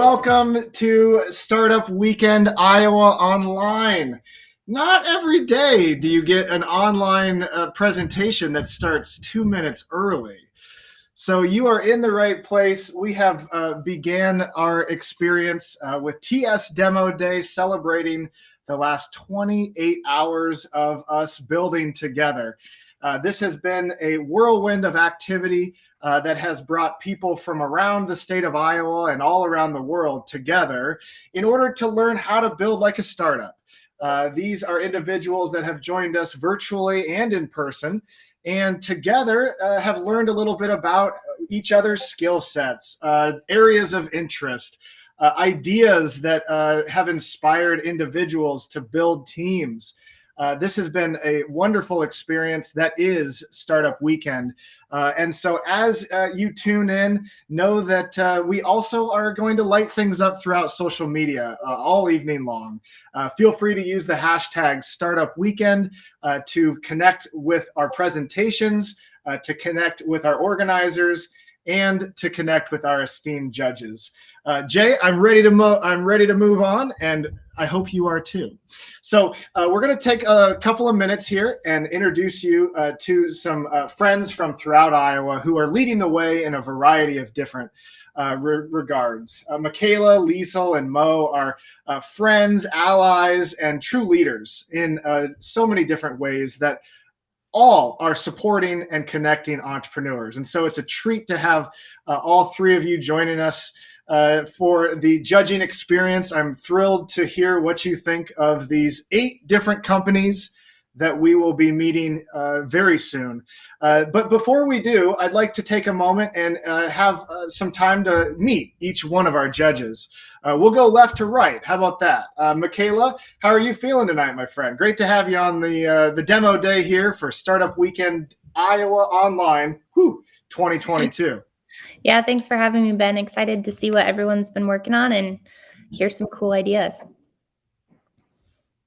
Welcome to Startup Weekend Iowa Online. Not every day do you get an online presentation that starts 2 minutes early. So you are in the right place. We have began our experience with TS Demo Day, celebrating the last 28 hours of us building together. This has been a whirlwind of activity that has brought people from around the state of Iowa and all around the world together in order to learn how to build like a startup. These are individuals that have joined us virtually and in person, and together have learned a little bit about each other's skill sets, areas of interest, ideas that have inspired individuals to build teams. This has been a wonderful experience that is Startup Weekend. And so as you tune in, know that we also are going to light things up throughout social media all evening long. Feel free to use the hashtag Startup Weekend to connect with our presentations, to connect with our organizers, and to connect with our esteemed judges. Jay, I'm ready to move on, and I hope you are too. So we're going to take a couple of minutes here and introduce you to some friends from throughout Iowa who are leading the way in a variety of different regards. Michaela, Liesel, and Mo are friends, allies, and true leaders in so many different ways that all are supporting and connecting entrepreneurs. And so it's a treat to have all three of you joining us for the judging experience. I'm thrilled to hear what you think of these 8 different companies that we will be meeting very soon. But before we do, I'd like to take a moment and have some time to meet each one of our judges. We'll go left to right. How about that? Michaela, how are you feeling tonight, my friend? Great to have you on the demo day here for Startup Weekend Iowa Online 2022. Yeah, thanks for having me, Ben. Excited to see what everyone's been working on and hear some cool ideas.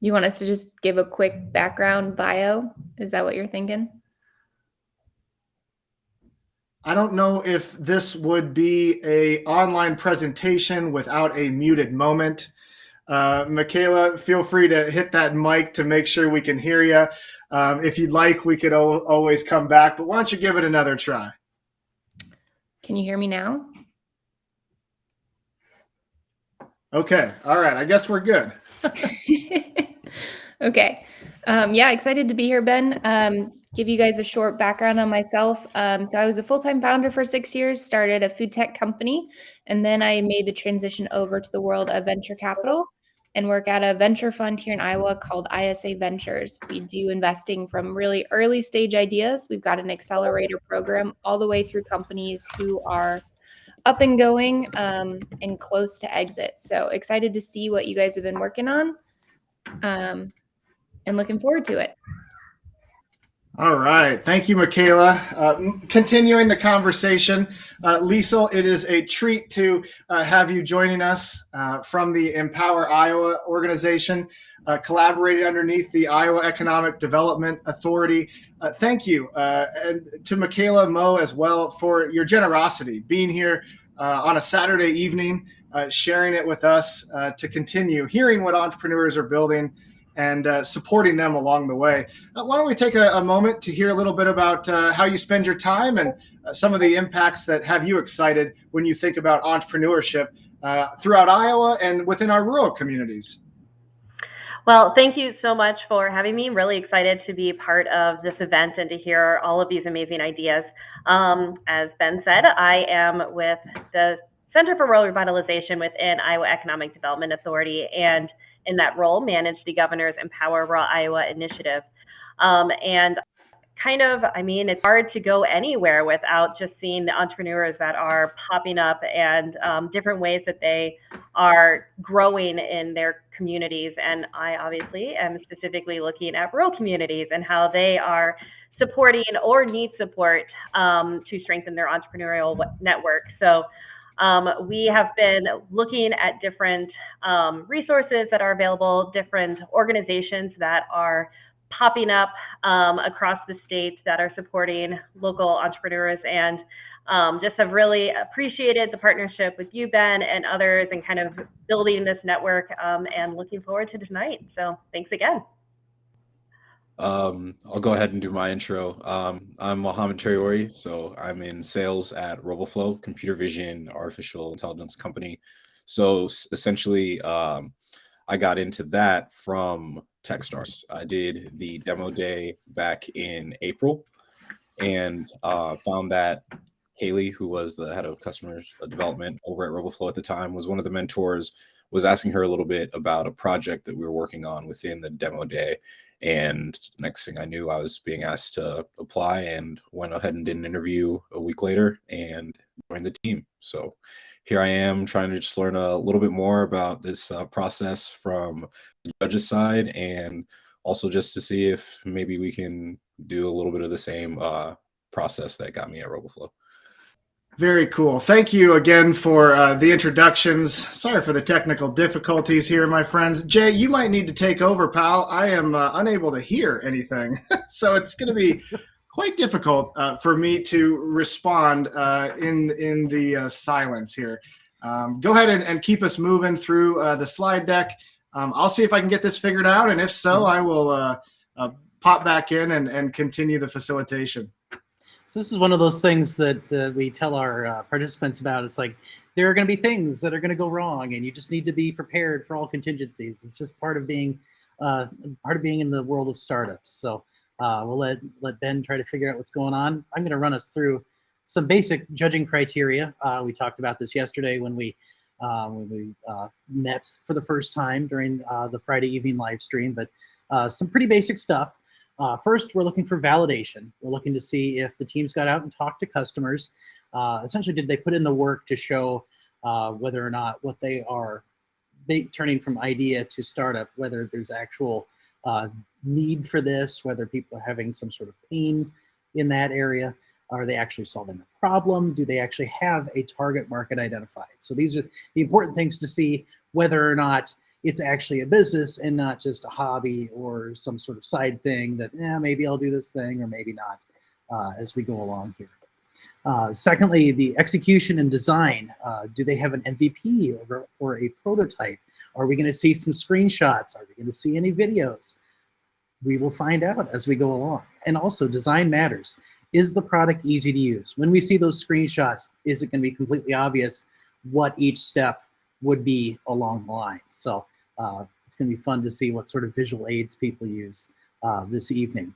You want us to just give a quick background bio? Is that what you're thinking? I don't know if this would be an online presentation without a muted moment. Michaela, feel free to hit that mic to make sure we can hear you. If you'd like, we could always come back, but why don't you give it another try? Can you hear me now? Okay. All right. I guess we're good. Okay. Yeah, excited to be here, Ben. Give you guys a short background on myself. So I was a full-time founder for 6 years, started a food tech company, and then I made the transition over to the world of venture capital and work at a venture fund here in Iowa called ISA Ventures. We do investing from really early stage ideas. We've got an accelerator program all the way through companies who are up and going and close to exit. So excited to see what you guys have been working on and looking forward to it. All right. Thank you, Michaela. Continuing the conversation, Liesel, it is a treat to have you joining us from the Empower Iowa organization, collaborating underneath the Iowa Economic Development Authority. Thank you. And to Michaela, Mo, as well, for your generosity, being here on a Saturday evening, sharing it with us to continue hearing what entrepreneurs are building and supporting them along the way. Why don't we take a moment to hear a little bit about how you spend your time and some of the impacts that have you excited when you think about entrepreneurship throughout Iowa and within our rural communities. Well, thank you so much for having me. Really excited to be part of this event and to hear all of these amazing ideas. As Ben said, I am with the Center for Rural Revitalization within Iowa Economic Development Authority, and in that role, manage the governor's Empower Rural Iowa initiative. And it's hard to go anywhere without just seeing the entrepreneurs that are popping up and different ways that they are growing in their communities. And I obviously am specifically looking at rural communities and how they are supporting or need support to strengthen their entrepreneurial network. So we have been looking at different resources that are available, different organizations that are popping up across the state that are supporting local entrepreneurs, and just have really appreciated the partnership with you, Ben, and others, and kind of building this network, and looking forward to tonight. So thanks again. I'll go ahead and do my intro. I'm Mohammed Traore, so I'm in sales at RoboFlow, computer vision, artificial intelligence company. So essentially, I got into that from Techstars. I did the demo day back in April and found that Haley, who was the head of customer development over at RoboFlow at the time, was one of the mentors, was asking her a little bit about a project that we were working on within the demo day. And next thing I knew, I was being asked to apply and went ahead and did an interview a week later and joined the team. So here I am trying to just learn a little bit more about this process from the judge's side, and also just to see if maybe we can do a little bit of the same process that got me at RoboFlow. Very cool. Thank you again for the introductions. Sorry for the technical difficulties here, my friends. Jay, you might need to take over, pal. I am unable to hear anything. So it's going to be quite difficult for me to respond in the silence here. Go ahead and keep us moving through the slide deck. I'll see if I can get this figured out, and if so, I will pop back in and continue the facilitation. So this is one of those things that we tell our participants about. It's like, there are going to be things that are going to go wrong, and you just need to be prepared for all contingencies. It's just part of being in the world of startups. So we'll let Ben try to figure out what's going on. I'm going to run us through some basic judging criteria. We talked about this yesterday when we met for the first time during the Friday evening live stream, but some pretty basic stuff. First, we're looking for validation. We're looking to see if the teams got out and talked to customers. Essentially, did they put in the work to show whether or not what they are turning from idea to startup, whether there's actual need for this, whether people are having some sort of pain in that area. Are they actually solving a problem? Do they actually have a target market identified? So these are the important things to see whether or not it's actually a business and not just a hobby or some sort of side thing that, maybe I'll do this thing or maybe not as we go along here. Secondly, the execution and design. Do they have an MVP or a prototype? Are we going to see some screenshots? Are we going to see any videos? We will find out as we go along. And also, design matters. Is the product easy to use? When we see those screenshots, is it going to be completely obvious what each step would be along the line? So it's going to be fun to see what sort of visual aids people use this evening.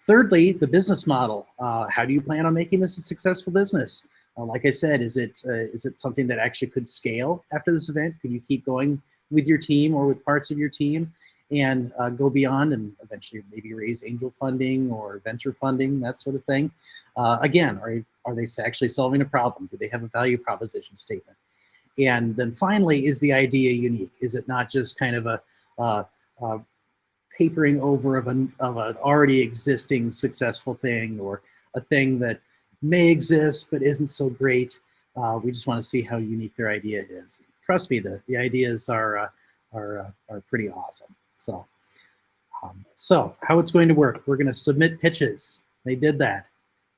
Thirdly, the business model. How do you plan on making this a successful business? Like I said, is it something that actually could scale after this event? Could you keep going with your team or with parts of your team and go beyond and eventually maybe raise angel funding or venture funding, that sort of thing? Again, are they actually solving a problem? Do they have a value proposition statement? And then finally, is the idea unique? Is it not just kind of a papering over of an already existing successful thing, or a thing that may exist but isn't so great? We just want to see how unique their idea is. Trust me, the ideas are pretty awesome. So how it's going to work? We're going to submit pitches. They did that.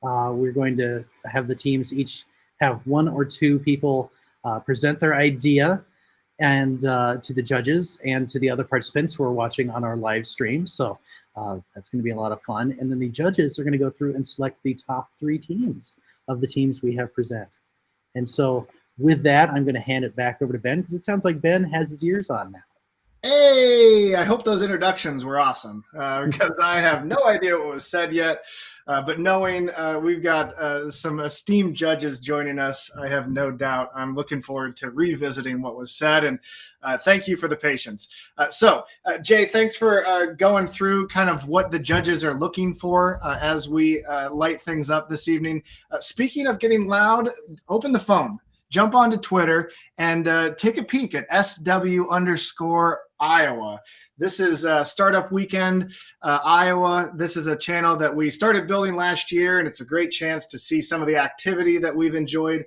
We're going to have the teams each have one or two people present their idea and to the judges and to the other participants who are watching on our live stream. So that's going to be a lot of fun. And then the judges are going to go through and select the top 3 teams of the teams we have present. And so with that, I'm going to hand it back over to Ben, because it sounds like Ben has his ears on now. Hey, I hope those introductions were awesome, because I have no idea what was said yet. But knowing we've got some esteemed judges joining us, I have no doubt I'm looking forward to revisiting what was said. And thank you for the patience. So, Jay, thanks for going through kind of what the judges are looking for as we light things up this evening. Speaking of getting loud, open the phone. Jump onto Twitter and take a peek at SW_Iowa. This is Startup Weekend Iowa. This is a channel that we started building last year, and it's a great chance to see some of the activity that we've enjoyed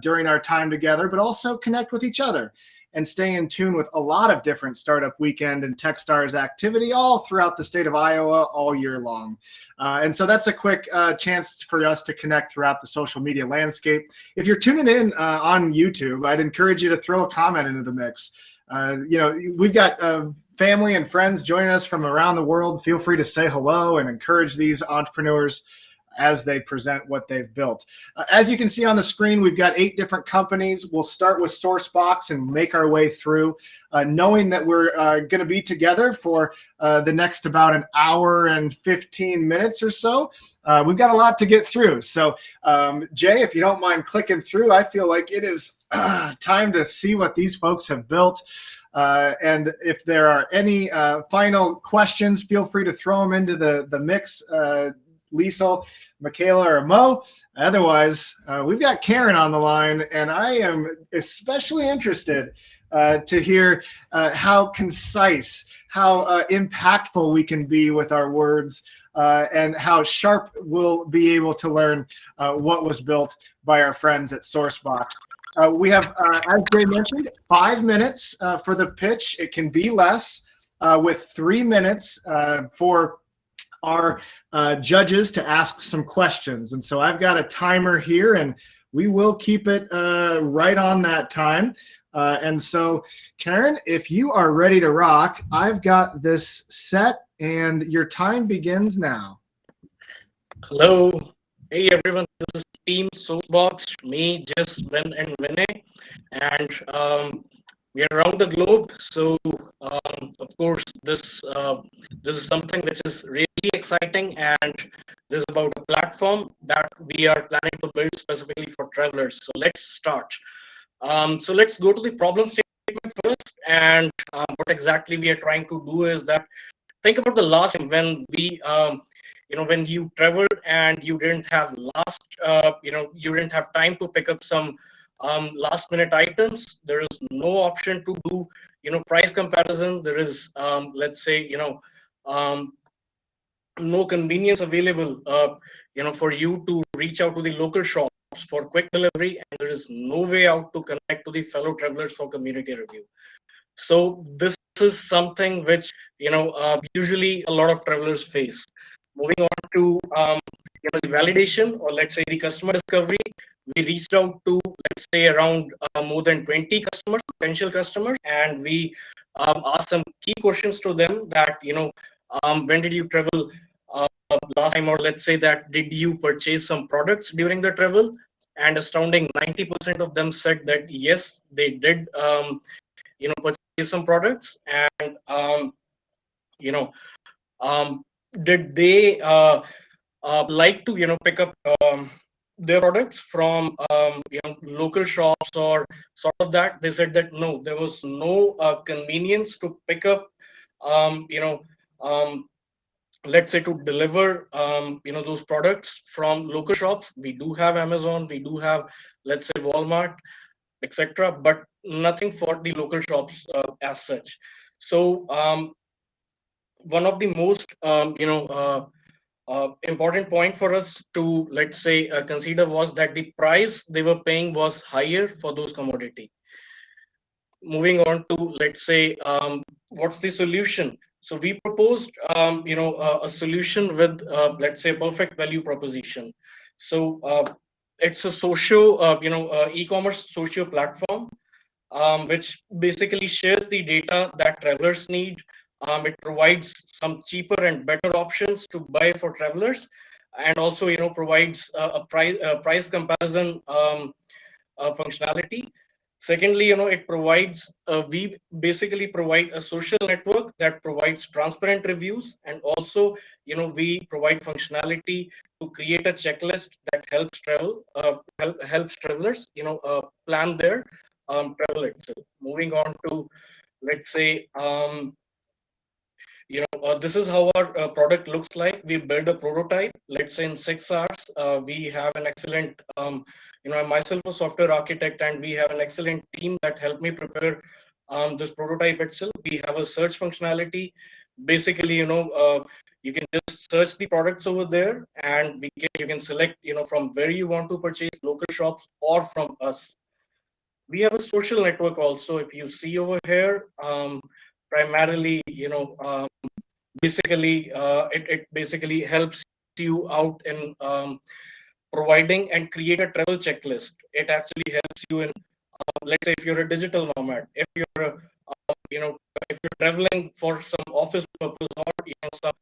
during our time together, but also connect with each other. and stay in tune with a lot of different Startup Weekend and Techstars activity all throughout the state of Iowa all year long. And so that's a quick chance for us to connect throughout the social media landscape. If you're tuning in on YouTube, I'd encourage you to throw a comment into the mix. We've got family and friends joining us from around the world. Feel free to say hello and encourage these entrepreneurs as they present what they've built. As you can see on the screen, we've got 8 different companies. We'll start with Sourcebox and make our way through, knowing that we're going to be together for the next about an hour and 15 minutes or so. We've got a lot to get through. So, Jay, if you don't mind clicking through, I feel like it is time to see what these folks have built. And if there are any final questions, feel free to throw them into the mix, Liesl, Michaela, or Mo. Otherwise, we've got Karen on the line, and I am especially interested to hear how concise, how impactful we can be with our words, and how sharp we'll be able to learn what was built by our friends at Sourcebox. We have, as Jay mentioned, 5 minutes for the pitch. It can be less, with 3 minutes for our judges to ask some questions. And so I've got a timer here, and we will keep it right on that time. And so, Karen, if you are ready to rock, I've got this set, and your time begins now. Hello. Hey, everyone. This is Team Sourcebox, me, Jess, Vin, and Vinay. And we are around the globe. So, of course, this is something which is really exciting, and this is about a platform that we are planning to build specifically for travelers. So let's start. So let's go to the problem statement first. And what exactly we are trying to do is that, think about the last time when we, when you traveled and you didn't have you didn't have time to pick up some last minute items. There is no option to do, price comparison. There is, let's say, no convenience available, for you to reach out to the local shops for quick delivery, and there is no way out to connect to the fellow travelers for community review. So this is something which, usually a lot of travelers face. Moving on to, the validation, or let's say the customer discovery, we reached out to, let's say, around more than 20 customers, potential customers, and we asked some key questions to them that, when did you travel last time, or let's say that did you purchase some products during the travel? And astounding 90% of them said that yes, they did, purchase some products. And did they like to, pick up their products from local shops or sort of that? They said that no, there was no convenience to pick up, let's say, to deliver those products from local shops. We do have Amazon, we do have, let's say, Walmart, etc., but nothing for the local shops as such. So one of the most important point for us to, let's say, consider was that the price they were paying was higher for those commodity. Moving on to, let's say, what's the solution? So we proposed, a solution with, let's say, a perfect value proposition. So it's a social, e-commerce social platform, which basically shares the data that travelers need. It provides some cheaper and better options to buy for travelers, and also, provides a price comparison functionality. Secondly, it provides, we basically provide a social network that provides transparent reviews, and also, we provide functionality to create a checklist that helps travelers, plan their travel itself. Moving on to, let's say, this is how our product looks like. We build a prototype, let's say, in 6 hours. We have an excellent, I'm myself a software architect, and we have an excellent team that helped me prepare this prototype itself. We have a search functionality. Basically, you can just search the products over there, and you can select, from where you want to purchase, local shops or from us. we have a social network also. If you see over here, primarily, basically, it basically helps you out in providing and create a travel checklist. It actually helps you in, let's say, if you're a digital nomad, if you're, if you're traveling for some office purpose or some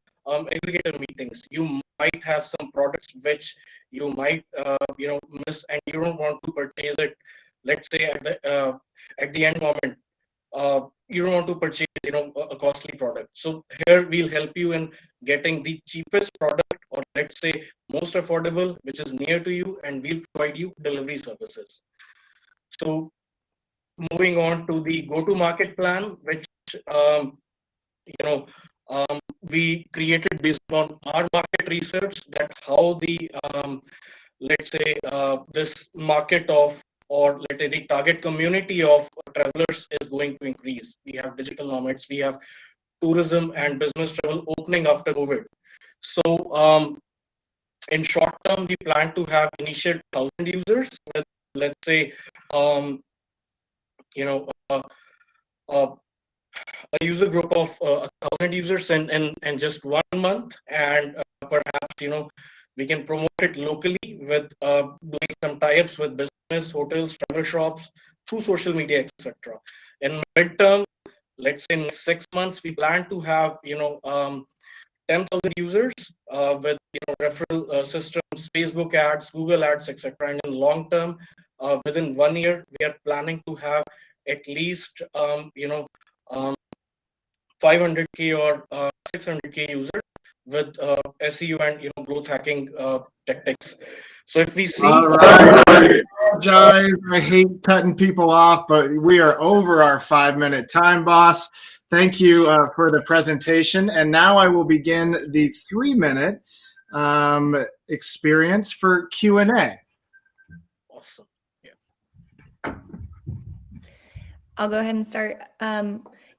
executive meetings, you might have some products which you might miss, and you don't want to purchase it. Let's say at the end moment, you don't want to purchase a costly product. So here we'll help you in getting the cheapest product, or let's say most affordable, which is near to you, and we'll provide you delivery services. So moving on to the go-to-market plan, which we created based on our market research, that how the let's say this market of, or let's say the target community of travelers is going to increase. We have digital nomads, we have tourism and business travel opening after COVID. So in short term, we plan to have initial 1,000 users with, let's say, a user group of 1,000 users in just 1 month, and perhaps we can promote it locally with doing some tie-ups with business, hotels, travel shops through social media, etc. In midterm, let's say in 6 months, we plan to have 10,000 users with referral systems, Facebook ads, Google ads, etc. And in long term, within 1 year, we are planning to have at least 500K or 600K users with SEO and growth hacking tactics. So if we see, all right. Apologize. I hate cutting people off, but we are over our 5-minute time, boss. Thank you for the presentation. And now I will begin the 3-minute experience for Q&A. awesome. I'll go ahead and start.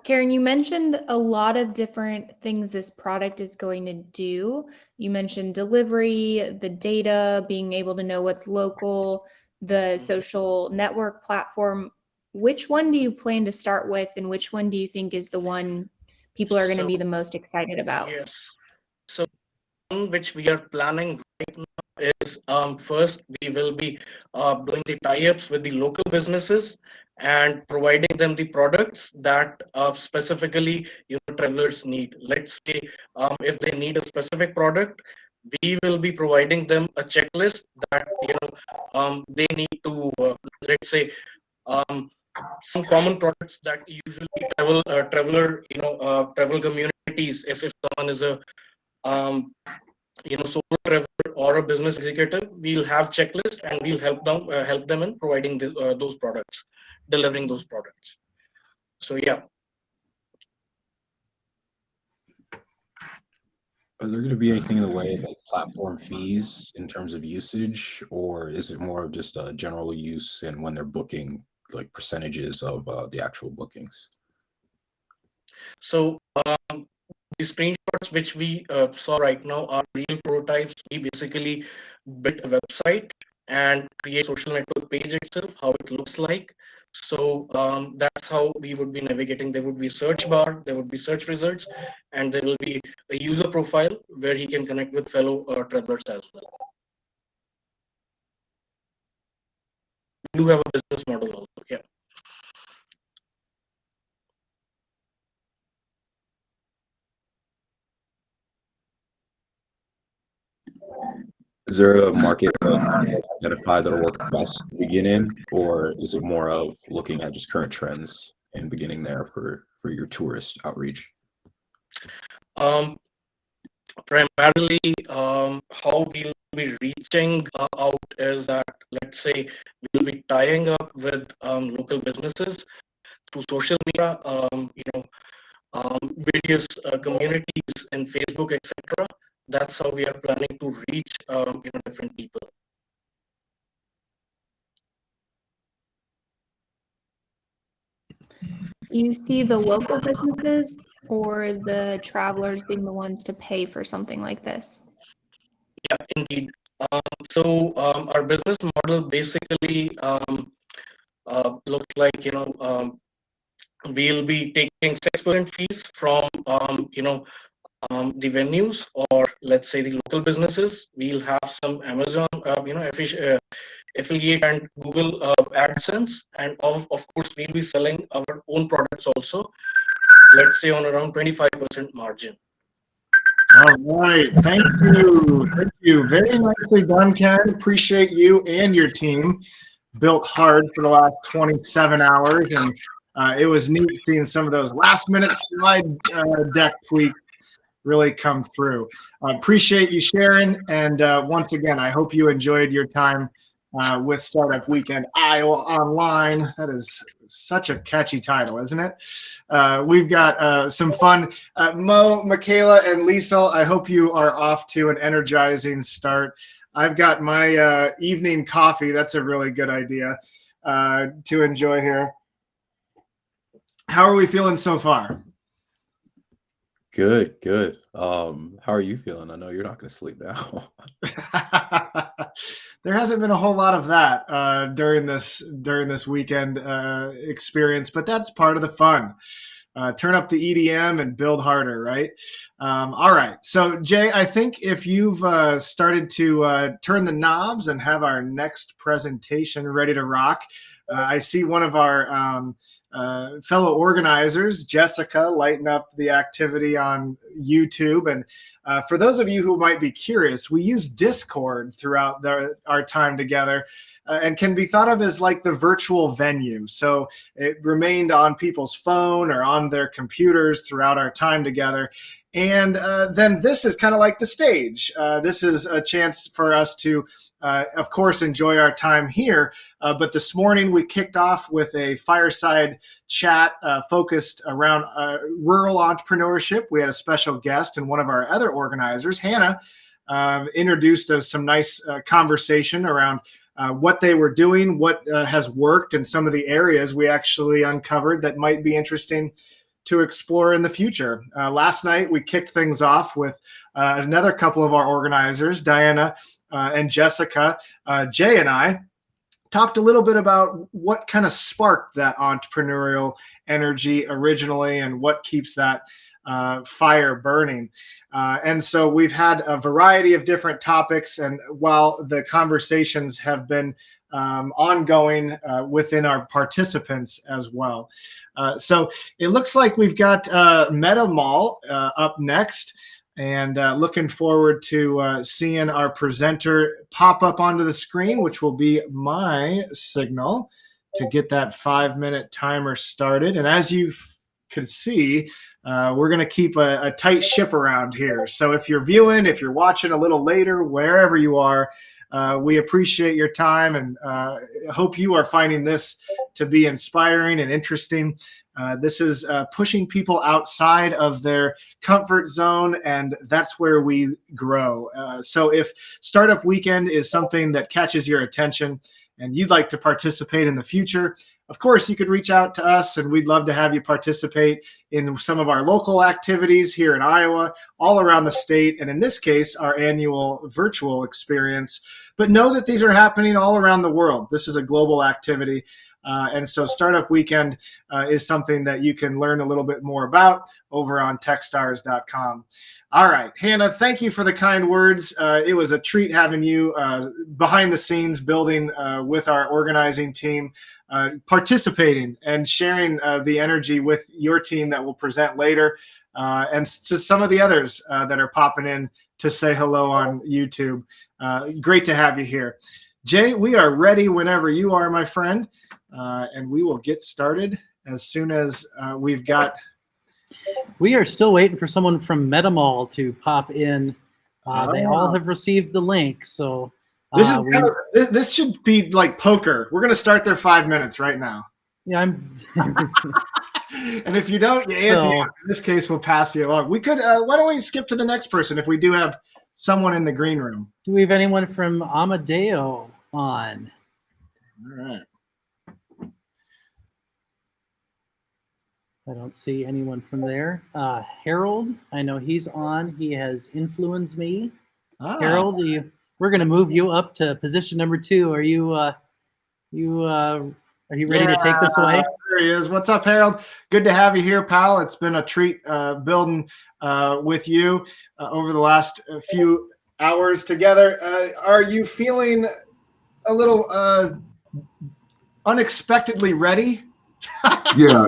Karen, you mentioned a lot of different things this product is going to do. You mentioned delivery, the data, being able to know what's local, the social network platform. Which one do you plan to start with, and which one do you think is the one people are going to be the most excited about? Yes. So one which we are planning right now is first we will be doing the tie-ups with the local businesses and providing them the products that specifically travelers need. Let's say if they need a specific product, we will be providing them a checklist that they need to let's say some common products that usually travel communities. If someone is a solo traveler or a business executive, we'll have checklist and we'll help them in providing those products, delivering those products. So yeah. Are there going to be anything in the way of like platform fees in terms of usage, or is it more of just a general use and when they're booking, like percentages of the actual bookings? So the screenshots which we saw right now are real prototypes. We basically built a website and create social network page itself, how it looks like. So that's how we would be navigating. There would be a search bar, there would be search results, and there will be a user profile where he can connect with fellow travelers as well. We do have a business model also, yeah. Is there a market identify that'll work best to begin in, or is it more of looking at just current trends and beginning there for your tourist outreach? Primarily, how we'll be reaching out is that, let's say, we'll be tying up with local businesses through social media, various communities in Facebook, etc. That's how we are planning to reach different people. Do you see the local businesses or the travelers being the ones to pay for something like this? Yeah, indeed. So our business model basically looks like, we'll be taking 6% fees from, the venues, or let's say the local businesses. We'll have some Amazon, affiliate and Google AdSense, and of course we'll be selling our own products also. Let's say on around 25% margin. All right. Thank you. Thank you. Very nicely done, Ken. Appreciate you and your team. Built hard for the last 27 hours, and it was neat seeing some of those last-minute slide deck tweaks really come through. Appreciate you sharing, and once again, I hope you enjoyed your time with Startup Weekend Iowa Online. That is such a catchy title, isn't it? We've got some fun. Mo, Michaela, and Lisa, I hope you are off to an energizing start. I've got my evening coffee. That's a really good idea to enjoy here. How are we feeling so far? Good, good. How are you feeling? I know you're not going to sleep now. There hasn't been a whole lot of that during this weekend experience, but that's part of the fun. Turn up the EDM and build harder, right? All right. So, Jay, I think if you've started to turn the knobs and have our next presentation ready to rock, I see one of our fellow organizers, Jessica, lighten up the activity on YouTube. And for those of you who might be curious, we use Discord throughout our time together. And can be thought of as like the virtual venue. So it remained on people's phone or on their computers throughout our time together. And then this is kind of like the stage. This is a chance for us to, of course, enjoy our time here. But this morning we kicked off with a fireside chat focused around rural entrepreneurship. We had a special guest, and one of our other organizers, Hannah, introduced us some nice conversation around what they were doing, what has worked, and some of the areas we actually uncovered that might be interesting to explore in the future. Last night, we kicked things off with another couple of our organizers, Diana and Jessica. Jay and I talked a little bit about what kind of sparked that entrepreneurial energy originally and what keeps that fire burning. And so we've had a variety of different topics, and while the conversations have been ongoing within our participants as well. So it looks like we've got Meta Mall up next, and looking forward to seeing our presenter pop up onto the screen, which will be my signal to get that 5-minute timer started. And as you could see, we're going to keep a tight ship around here. So if you're viewing, if you're watching a little later, wherever you are, we appreciate your time, and hope you are finding this to be inspiring and interesting. This is pushing people outside of their comfort zone, and that's where we grow. So if Startup Weekend is something that catches your attention and you'd like to participate in the future, of course, you could reach out to us, and we'd love to have you participate in some of our local activities here in Iowa, all around the state, and in this case, our annual virtual experience. But know that these are happening all around the world. This is a global activity. And so Startup Weekend is something that you can learn a little bit more about over on techstars.com. All right, Hannah, thank you for the kind words. It was a treat having you behind the scenes building with our organizing team, participating and sharing the energy with your team that will present later, and to some of the others that are popping in to say hello on YouTube. Great to have you here. Jay, we are ready whenever you are, my friend. And we will get started as soon as we've got. We are still waiting for someone from MetaMall to pop in. They all have received the link, so this is this should be like poker. We're gonna start their 5 minutes right now. Yeah, I'm. And if you don't, you answer. In this case, we'll pass you along. We could. Why don't we skip to the next person if we do have someone in the green room? Do we have anyone from Amadeo on? All right. I don't see anyone from there. Harold, I know he's on. He has influenced me. Harold, we're going to move you up to position number 2. Are you Are you ready to take this away? There he is. What's up, Harold? Good to have you here, pal. It's been a treat building with you over the last few hours together. Are you feeling a little unexpectedly ready? Yeah.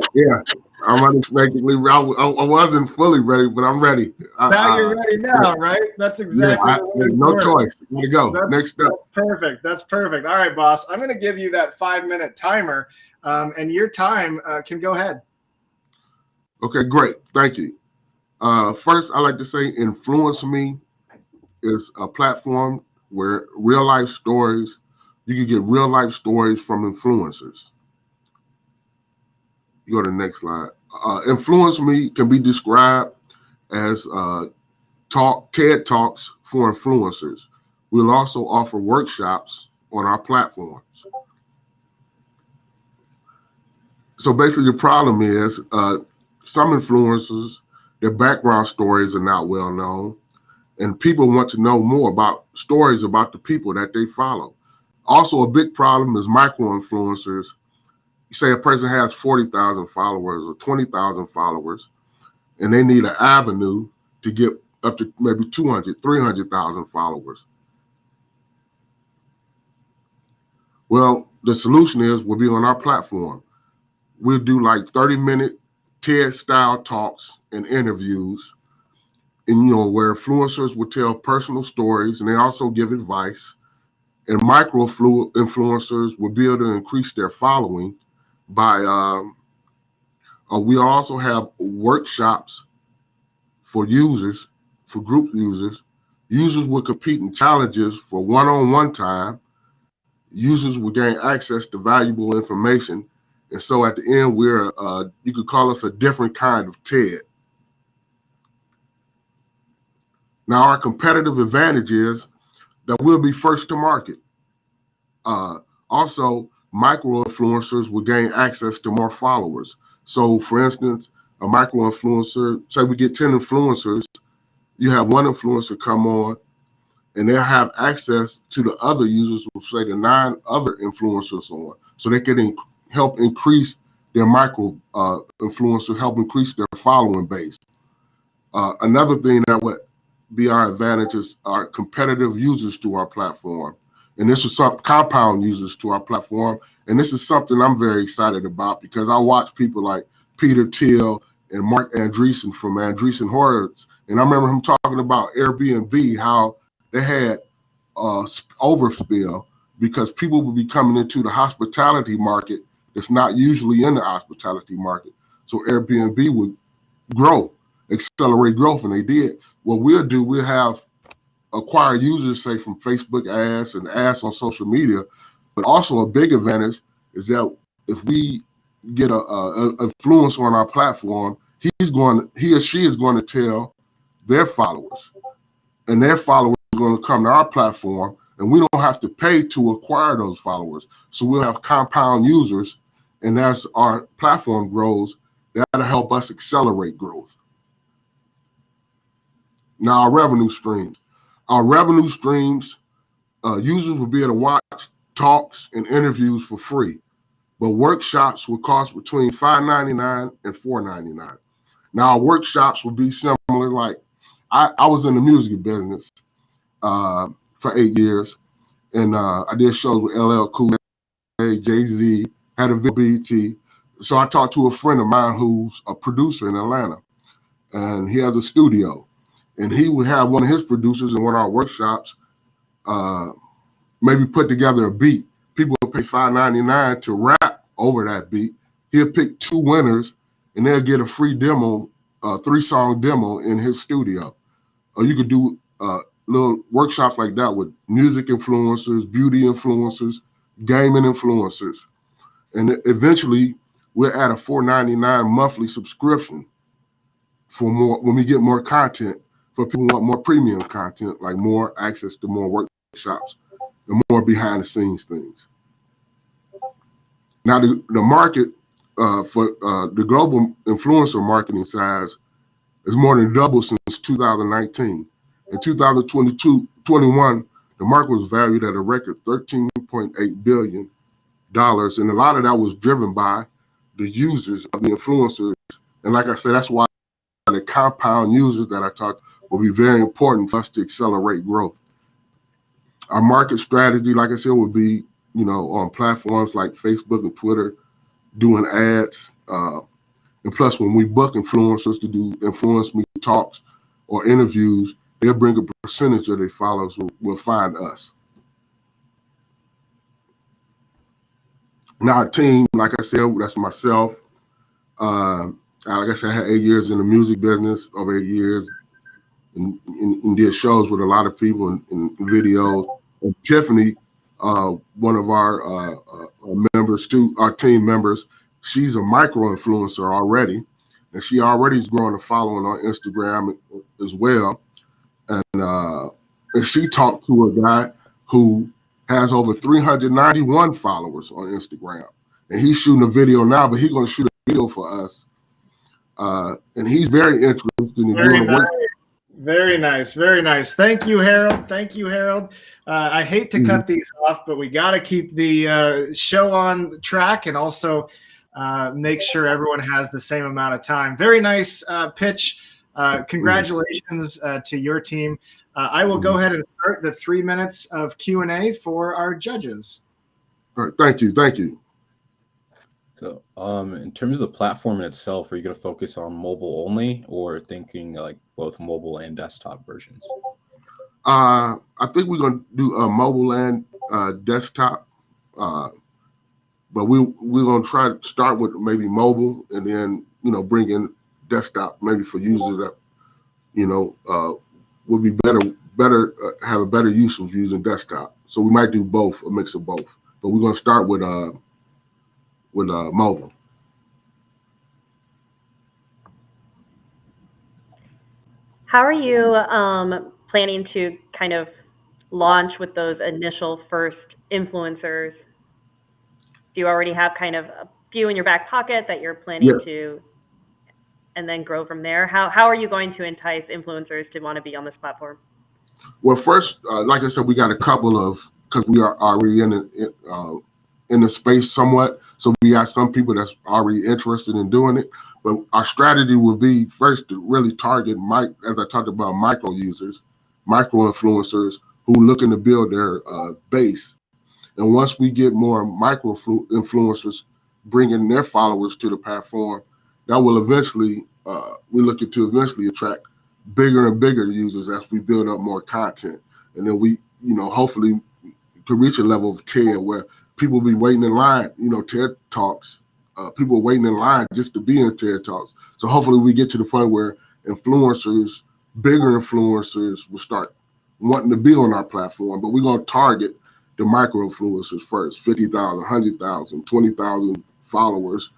I'm unexpectedly. I wasn't fully ready, but I'm ready. Now you're ready now, right? That's exactly the way it no works. choice. Gotta go. Next step. That's perfect. All right, boss. I'm going to give you that 5-minute timer, and your time can go ahead. Okay, great. Thank you. First, I like to say Influence Me is a platform where real life stories, you can get real life stories from influencers. You go to the next slide. Influence Me can be described as TED Talks for influencers. We'll also offer workshops on our platforms. So basically the problem is some influencers, their background stories are not well known, and people want to know more about stories about the people that they follow. Also, a big problem is micro-influencers. Say a person has 40,000 followers or 20,000 followers, and they need an avenue to get up to maybe 200, 300,000 followers. Well, the solution is we'll be on our platform. We'll do like 30-minute TED-style talks and interviews, and where influencers will tell personal stories, and they also give advice. And micro influencers will be able to increase their following by we also have workshops for users, for group users. Users will compete in challenges for one-on-one time. Users will gain access to valuable information. And so at the end, we're you could call us a different kind of TED. Now, our competitive advantage is that we'll be first to market. Also, micro-influencers will gain access to more followers. So, for instance, a micro-influencer, say we get 10 influencers, you have one influencer come on, and they'll have access to the other users, will say the 9 other influencers on, so they can help increase their micro-influencer, help increase their following base. Another thing that would be our advantage is our competitive users to our platform. And this is some compound users to our platform. And this is something I'm very excited about because I watch people like Peter Thiel and Mark Andreessen from Andreessen Horowitz. And I remember him talking about Airbnb, how they had overspill because people would be coming into the hospitality market that's not usually in the hospitality market. So Airbnb would grow, accelerate growth, and they did. What we'll do, we'll have acquire users, say, from Facebook ads and ads on social media. But also a big advantage is that if we get a influencer on our platform, he or she is going to tell their followers, and their followers are going to come to our platform, and we don't have to pay to acquire those followers. So we'll have compound users, and as our platform grows, that'll help us accelerate growth. Now, our revenue streams. Our revenue streams, users will be able to watch talks and interviews for free, but workshops will cost between $5.99 and $4.99. Now, our workshops will be similar. Like I was in the music business for 8 years, and I did shows with LL Cool J, Jay-Z, had a BET. So I talked to a friend of mine who's a producer in Atlanta, and he has a studio. And he would have one of his producers in one of our workshops maybe put together a beat. People will pay $5.99 to rap over that beat. He'll pick 2 winners, and they'll get a free demo, 3-song demo in his studio. Or you could do little workshops like that with music influencers, beauty influencers, gaming influencers. And eventually, we'll add a $4.99 monthly subscription for more when we get more content. For people who want more premium content, like more access to more workshops and more behind the scenes things. Now, the market for the global influencer marketing size is more than double since 2019. In 2021, the market was valued at a record $13.8 billion. dollars, and a lot of that was driven by the users of the influencers. And like I said, that's why the compound users that I talked will be very important for us to accelerate growth. Our market strategy, like I said, would be, on platforms like Facebook and Twitter, doing ads. And plus, when we book influencers to do influence me talks or interviews, they'll bring a percentage of their followers will find us. Now, our team, like I said, that's myself. Like I said, I had 8 years in the music business, over 8 years, and did shows with a lot of people and videos. And Tiffany, one of our members, our team members, she's a micro influencer already, and she already is growing a following on Instagram as well. And she talked to a guy who has over 391 followers on Instagram, and he's shooting a video now, but he's going to shoot a video for us. And he's very interested in doing work. Very nice. Very nice. Thank you, Harold. Thank you, Harold. I hate to cut these off, but we got to keep the show on track and also make sure everyone has the same amount of time. Very nice pitch. Congratulations to your team. I will go ahead and start the 3 minutes of Q&A for our judges. All right. Thank you. Thank you. So, in terms of the platform in itself, are you going to focus on mobile only, or thinking like both mobile and desktop versions? I think we're going to do mobile and desktop, but we're going to try to start with maybe mobile, and then bring in desktop maybe for users that would be better have a better use of using desktop. So we might do both, a mix of both, but we're going to start with mobile. How are you planning to kind of launch with those initial first influencers? Do you already have kind of a few in your back pocket that you're planning to, and then grow from there? How are you going to entice influencers to want to be on this platform? Well, first, like I said, we got a couple of, because we are already in the space somewhat. So we got some people that's already interested in doing it. But our strategy will be first to really target, as I talked about, micro users, micro influencers who are looking to build their base. And once we get more micro influencers bringing their followers to the platform, that will eventually, we're looking to eventually attract bigger and bigger users as we build up more content. And then we, hopefully could reach a level of TED where people be waiting in line, TED Talks. People waiting in line just to be in TED Talks. So hopefully we get to the point where influencers, bigger influencers will start wanting to be on our platform. But we're going to target the micro influencers first, 50,000, 100,000, 20,000 followers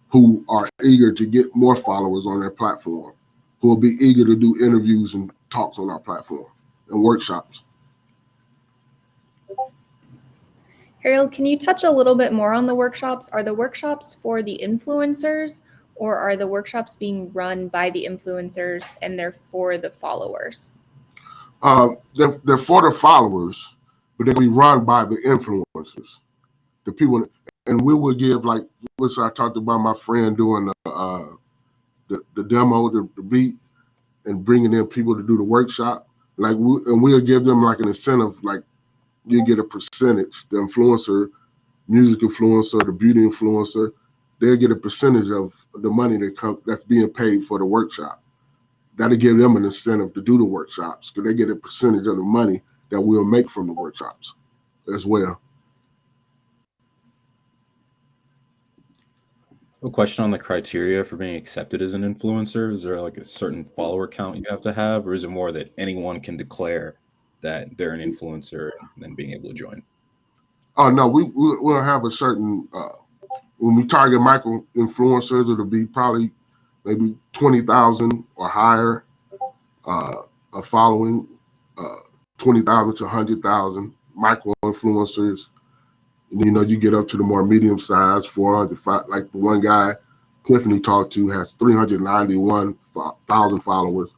who are eager to get more followers on their platform, who will be eager to do interviews and talks on our platform and workshops. Harold, can you touch a little bit more on the workshops? Are the workshops for the influencers, or are the workshops being run by the influencers and they're for the followers? They're for the followers, but they'll be run by the influencers, the people. And we will give, like, which I talked about my friend doing the demo, the beat, and bringing in people to do the workshop. And we'll give them like an incentive, like, you get a percentage. The influencer, music influencer, the beauty influencer, they'll get a percentage of the money that's being paid for the workshop. That'll give them an incentive to do the workshops, because they get a percentage of the money that we'll make from the workshops as well. A question on the criteria for being accepted as an influencer. Is there like a certain follower count you have to have, or is it more that anyone can declare that they're an influencer and then being able to join? Oh, no, we'll have a certain, when we target micro influencers, it'll be probably maybe 20,000 or higher a following, 20,000 to 100,000 micro influencers. And, you get up to the more medium size, 400, like the one guy Tiffany talked to has 391,000 followers.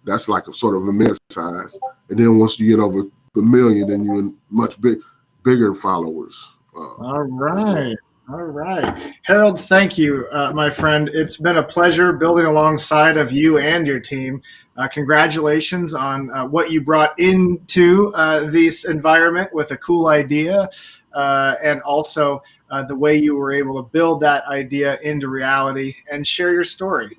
That's like a sort of a mid size. And then once you get over the million, then you're in much bigger followers, All right. All right. Harold, thank you, my friend. It's been a pleasure building alongside of you and your team. Congratulations on what you brought into this environment with a cool idea, and also the way you were able to build that idea into reality and share your story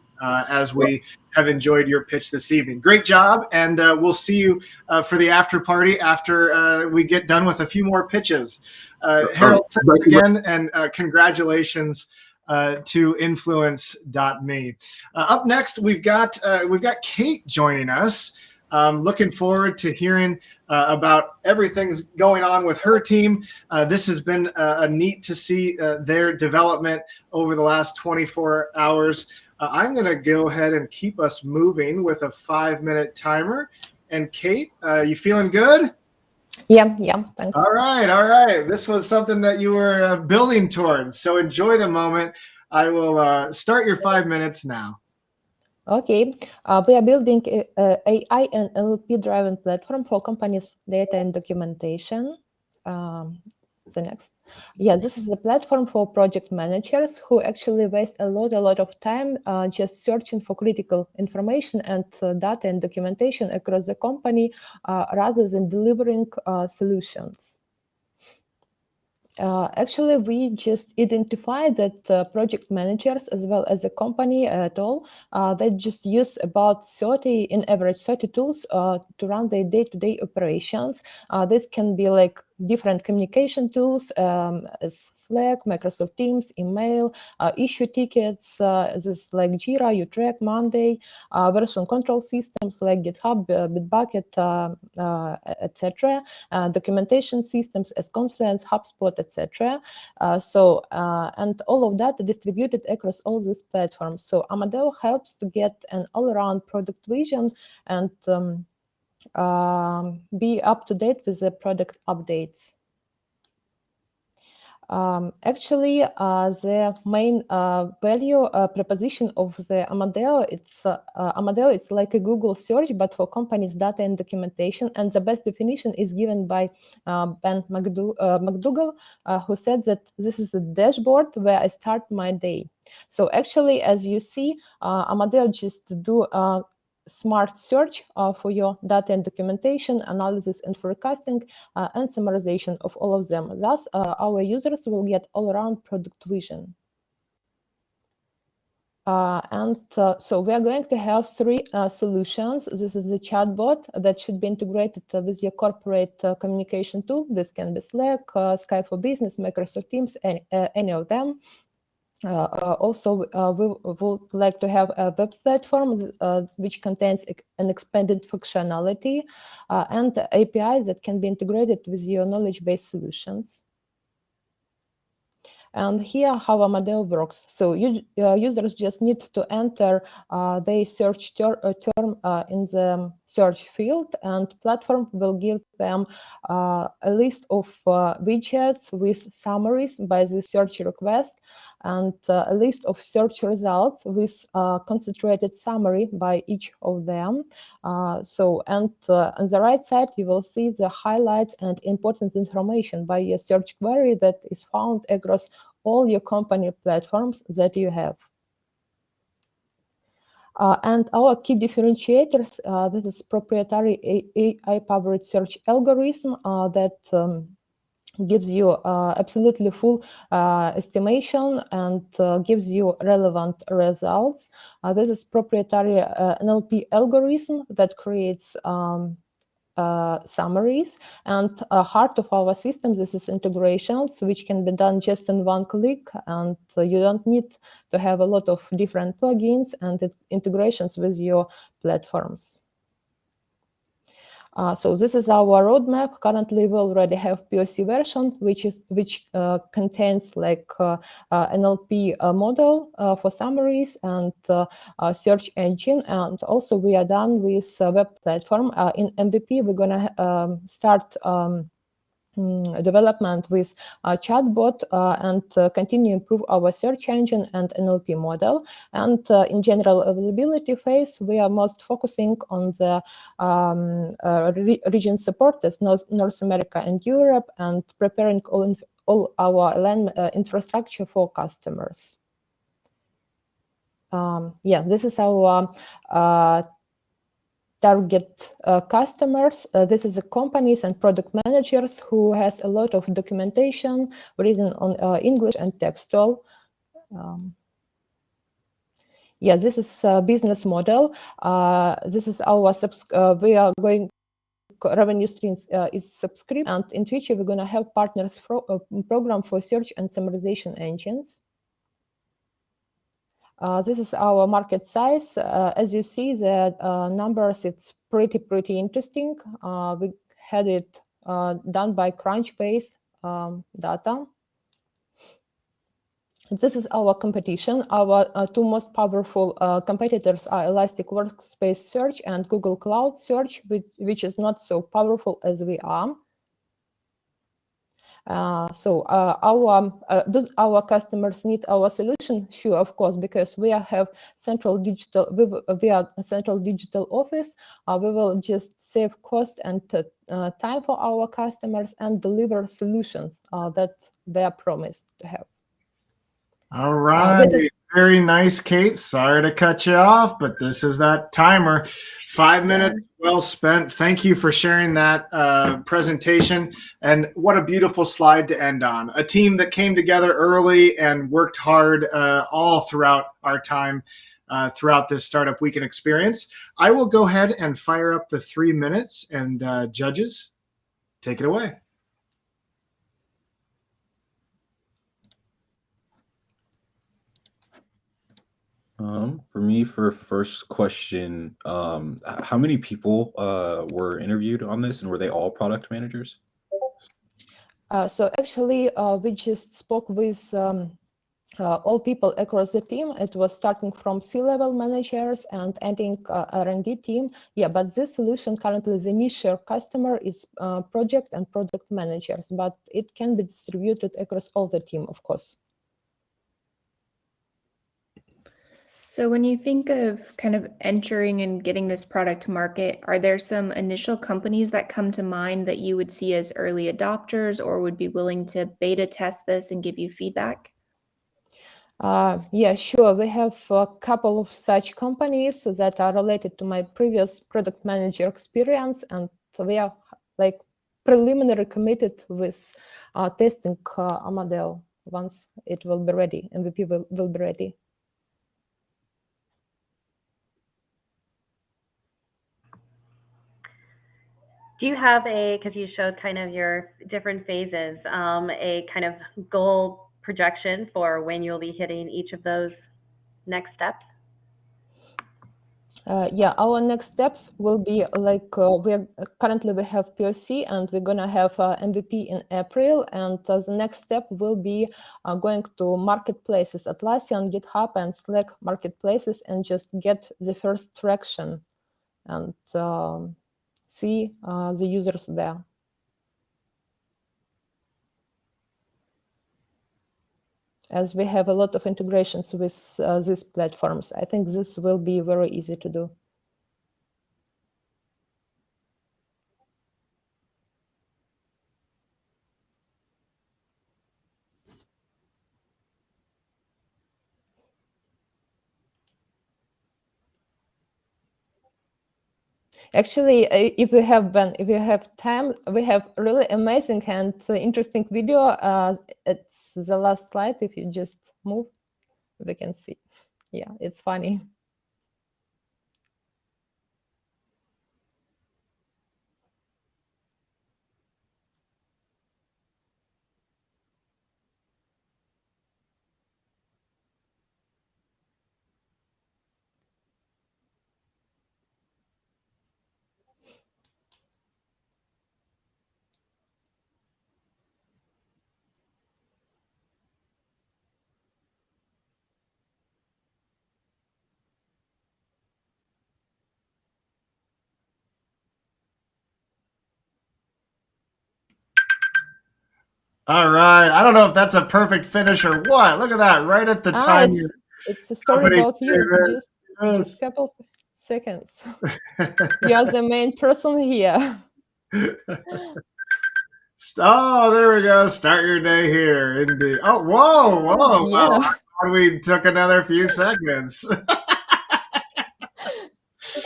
as we have enjoyed your pitch this evening. Great job, and we'll see you for the after party after we get done with a few more pitches. Harold, thanks again, and congratulations to Influence.me. Up next, we've got Kate joining us. Looking forward to hearing about everything's going on with her team. This has been neat to see their development over the last 24 hours. I'm going to go ahead and keep us moving with a 5-minute timer. And Kate, you feeling good? Yeah, thanks. All right. This was something that you were building towards. So enjoy the moment. I will start your 5 minutes now. Okay, we are building a AI and NLP-driven platform for companies' data and documentation. The next. Yeah, this is a platform for project managers who actually waste a lot of time just searching for critical information and data and documentation across the company rather than delivering solutions. Actually, we just identified that project managers, as well as the company at all, they just use about 30, in average, 30 tools to run their day-to-day operations. This can be like different communication tools, as Slack, Microsoft Teams, email, issue tickets, this is like Jira, UTrack, Monday, version control systems like GitHub, Bitbucket, etc., documentation systems as Confluence, HubSpot, etc. And all of that distributed across all these platforms. So Amadeo helps to get an all-around product vision and be up to date with the product updates. Actually, the main value proposition of the Amadeo, Amadeo is like a Google search, but for companies' data and documentation. And the best definition is given by Ben McDougall, who said that this is a dashboard where I start my day. So actually, as you see, Amadeo just do smart search for your data and documentation, analysis and forecasting, and summarization of all of them. Thus, our users will get all-around product vision. So we are going to have 3 solutions. This is the chatbot that should be integrated with your corporate communication tool. This can be Slack, Skype for Business, Microsoft Teams, any of them. Also, we would like to have a web platform which contains an expanded functionality and APIs that can be integrated with your knowledge-based solutions. And here how Amadeo works. So users just need to enter their search term in the search field, and platform will give them a list of widgets with summaries by the search request, and a list of search results with concentrated summary by each of them. And on the right side, you will see the highlights and important information by your search query that is found across all your company platforms that you have. And our key differentiators, this is proprietary AI-powered search algorithm that gives you absolutely full estimation and gives you relevant results. This is proprietary NLP algorithm that creates summaries, and heart of our system, this is integrations, which can be done just in one click, and you don't need to have a lot of different plugins and integrations with your platforms. So this is our roadmap. Currently, we already have POC version, which contains like NLP model for summaries and search engine, and also we are done with web platform. In MVP, we're gonna start development with chatbot and continue improve our search engine and NLP model. And in general availability phase, we are most focusing on the region supporters, North America and Europe, and preparing all our LAN infrastructure for customers. Yeah, this is our target customers. This is the companies and product managers who has a lot of documentation written on English and textual. Yeah, this is a business model. This is our we are going revenue streams is subscription, and in future we're going to have partners program for search and summarization engines. This is our market size. As you see, the numbers, it's pretty interesting. We had it done by Crunchbase data. This is our competition. Our two most powerful competitors are Elastic Workspace Search and Google Cloud Search, which is not so powerful as we are. Our customers need our solution? Sure, of course, because we have central digital. We are a central digital office. We will just save cost and time for our customers and deliver solutions that they are promised to have. All right. Very nice, Kate. Sorry to cut you off, but this is that timer. 5 minutes well spent. Thank you for sharing that presentation. And what a beautiful slide to end on. A team that came together early and worked hard all throughout our time throughout this Startup Weekend experience. I will go ahead and fire up the 3 minutes, and judges, take it away. For me, for first question, how many people were interviewed on this, and were they all product managers? So actually, we just spoke with all people across the team. It was starting from C-level managers and ending R&D team. Yeah, but this solution currently, the niche customer is project and product managers, but it can be distributed across all the team, of course. So when you think of kind of entering and getting this product to market, are there some initial companies that come to mind that you would see as early adopters or would be willing to beta test this and give you feedback? Yeah, sure. We have a couple of such companies that are related to my previous product manager experience, and so we are like preliminary committed with testing Amadeo once it will be ready, MVP will be ready. Do you have because you showed kind of your different phases, a kind of goal projection for when you'll be hitting each of those next steps? Yeah, our next steps will be like we have POC and we're gonna have MVP in April, and the next step will be going to marketplaces, Atlassian, GitHub, and Slack marketplaces, and just get the first traction and see the users there. As we have a lot of integrations with these platforms, I think this will be very easy to do. Actually, if you have time, we have really amazing and interesting video. It's the last slide. If you just move, we can see. Yeah, it's funny. All right. I don't know if that's a perfect finish or what. Look at that. Right at the time. It's a story company about you. Just Yes. couple of seconds. You are the main person here. Oh, there we go. Start your day here. Indeed. Oh, whoa. Wow. Yeah. I'm glad we took another few seconds.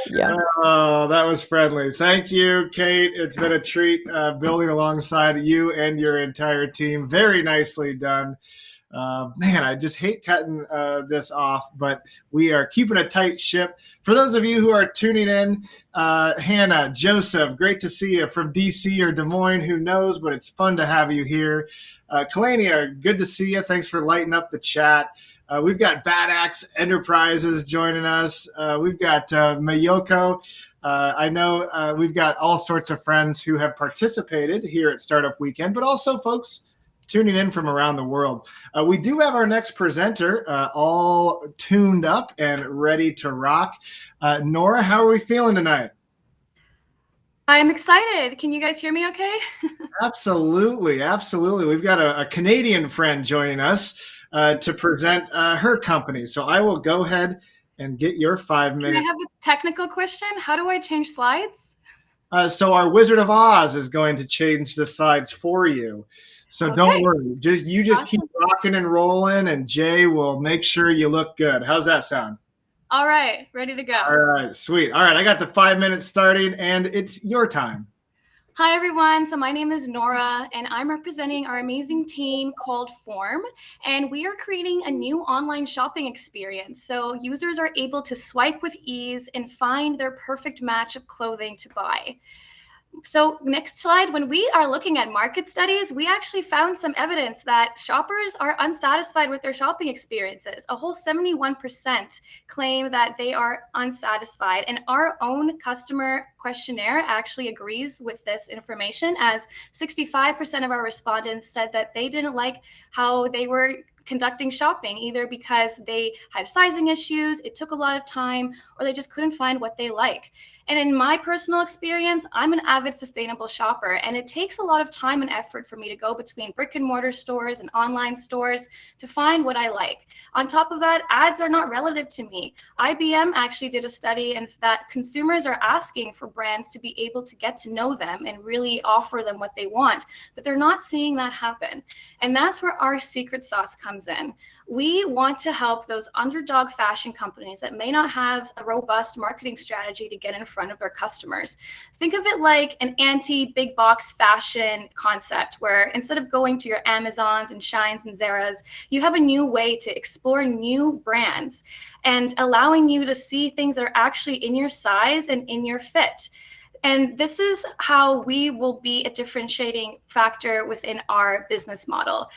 Yeah. Oh, that was friendly. Thank you, Kate. It's been a treat building alongside you and your entire team. Very nicely done. Man, I just hate cutting this off, but we are keeping a tight ship. For those of you who are tuning in, Hannah, Joseph, great to see you from DC or Des Moines. Who knows, but it's fun to have you here. Kalania, good to see you. Thanks for lighting up the chat. We've got Bad Axe Enterprises joining us. We've got Mayoko. I know we've got all sorts of friends who have participated here at Startup Weekend, but also folks tuning in from around the world. We do have our next presenter all tuned up and ready to rock. Nora, how are we feeling tonight? I'm excited. Can you guys hear me okay? Absolutely, absolutely. We've got a Canadian friend joining us to present her company. So I will go ahead and get your 5 minutes. Can I have a technical question? How do I change slides? So our Wizard of Oz is going to change the slides for you. So don't worry. Just awesome. Keep rocking and rolling, and Jay will make sure you look good. How's that sound? All right, ready to go. All right, sweet. All right, I got the 5 minutes starting, and it's your time. Hi, everyone. So my name is Nora, and I'm representing our amazing team called Form, and we are creating a new online shopping experience. So users are able to swipe with ease and find their perfect match of clothing to buy. So next slide, when we are looking at market studies, we actually found some evidence that shoppers are unsatisfied with their shopping experiences. A whole 71% claim that they are unsatisfied. And our own customer questionnaire actually agrees with this information, as 65% of our respondents said that they didn't like how they were conducting shopping, either because they had sizing issues, it took a lot of time, or they just couldn't find what they like. And in my personal experience, I'm an avid sustainable shopper, and it takes a lot of time and effort for me to go between brick and mortar stores and online stores to find what I like. On top of that, ads are not relative to me. IBM actually did a study and that consumers are asking for brands to be able to get to know them and really offer them what they want, but they're not seeing that happen. And that's where our secret sauce comes in. We want to help those underdog fashion companies that may not have a robust marketing strategy to get in front of their customers. Think of it like an anti-big box fashion concept, where instead of going to your Amazons and Shines and Zaras, you have a new way to explore new brands and allowing you to see things that are actually in your size and in your fit. And this is how we will be a differentiating factor within our business model.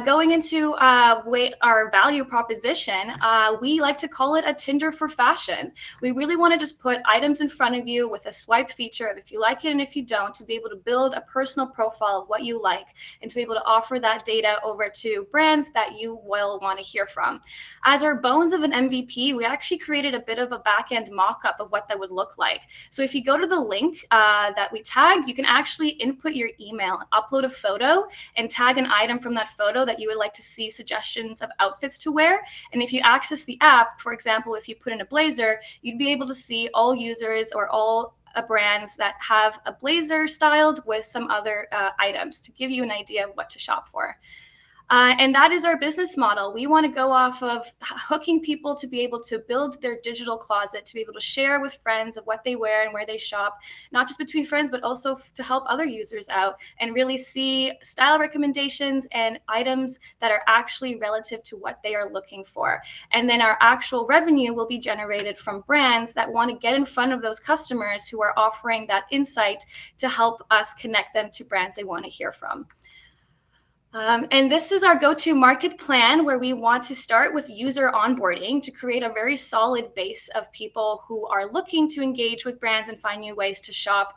Going into our value proposition, we like to call it a Tinder for fashion. We really want to just put items in front of you with a swipe feature of if you like it and if you don't, to be able to build a personal profile of what you like and to be able to offer that data over to brands that you will want to hear from. As our bones of an MVP, we actually created a bit of a back-end mock-up of what that would look like. So if you go to the link that we tagged, you can actually input your email, upload a photo, and tag an item from that photo that you would like to see suggestions of outfits to wear. And if you access the app, for example, if you put in a blazer, you'd be able to see all users or all brands that have a blazer styled with some other items to give you an idea of what to shop for. And that is our business model. We want to go off of hooking people to be able to build their digital closet, to be able to share with friends of what they wear and where they shop, not just between friends, but also to help other users out and really see style recommendations and items that are actually relative to what they are looking for. And then our actual revenue will be generated from brands that want to get in front of those customers who are offering that insight to help us connect them to brands they want to hear from. And this is our go-to market plan, where we want to start with user onboarding to create a very solid base of people who are looking to engage with brands and find new ways to shop.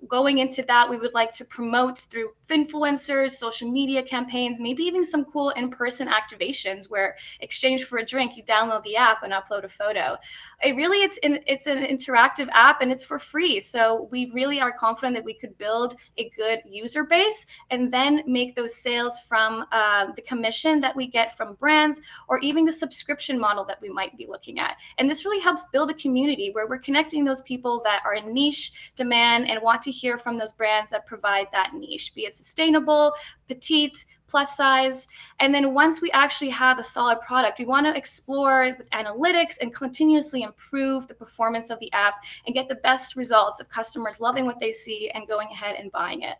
Going into that, we would like to promote through influencers, social media campaigns, maybe even some cool in-person activations where exchange for a drink, you download the app and upload a photo. It's an interactive app and it's for free. So we really are confident that we could build a good user base and then make those those sales from the commission that we get from brands, or even the subscription model that we might be looking at. And this really helps build a community where we're connecting those people that are in niche demand and want to hear from those brands that provide that niche, be it sustainable, petite, plus size. And then once we actually have a solid product, we want to explore with analytics and continuously improve the performance of the app and get the best results of customers loving what they see and going ahead and buying it.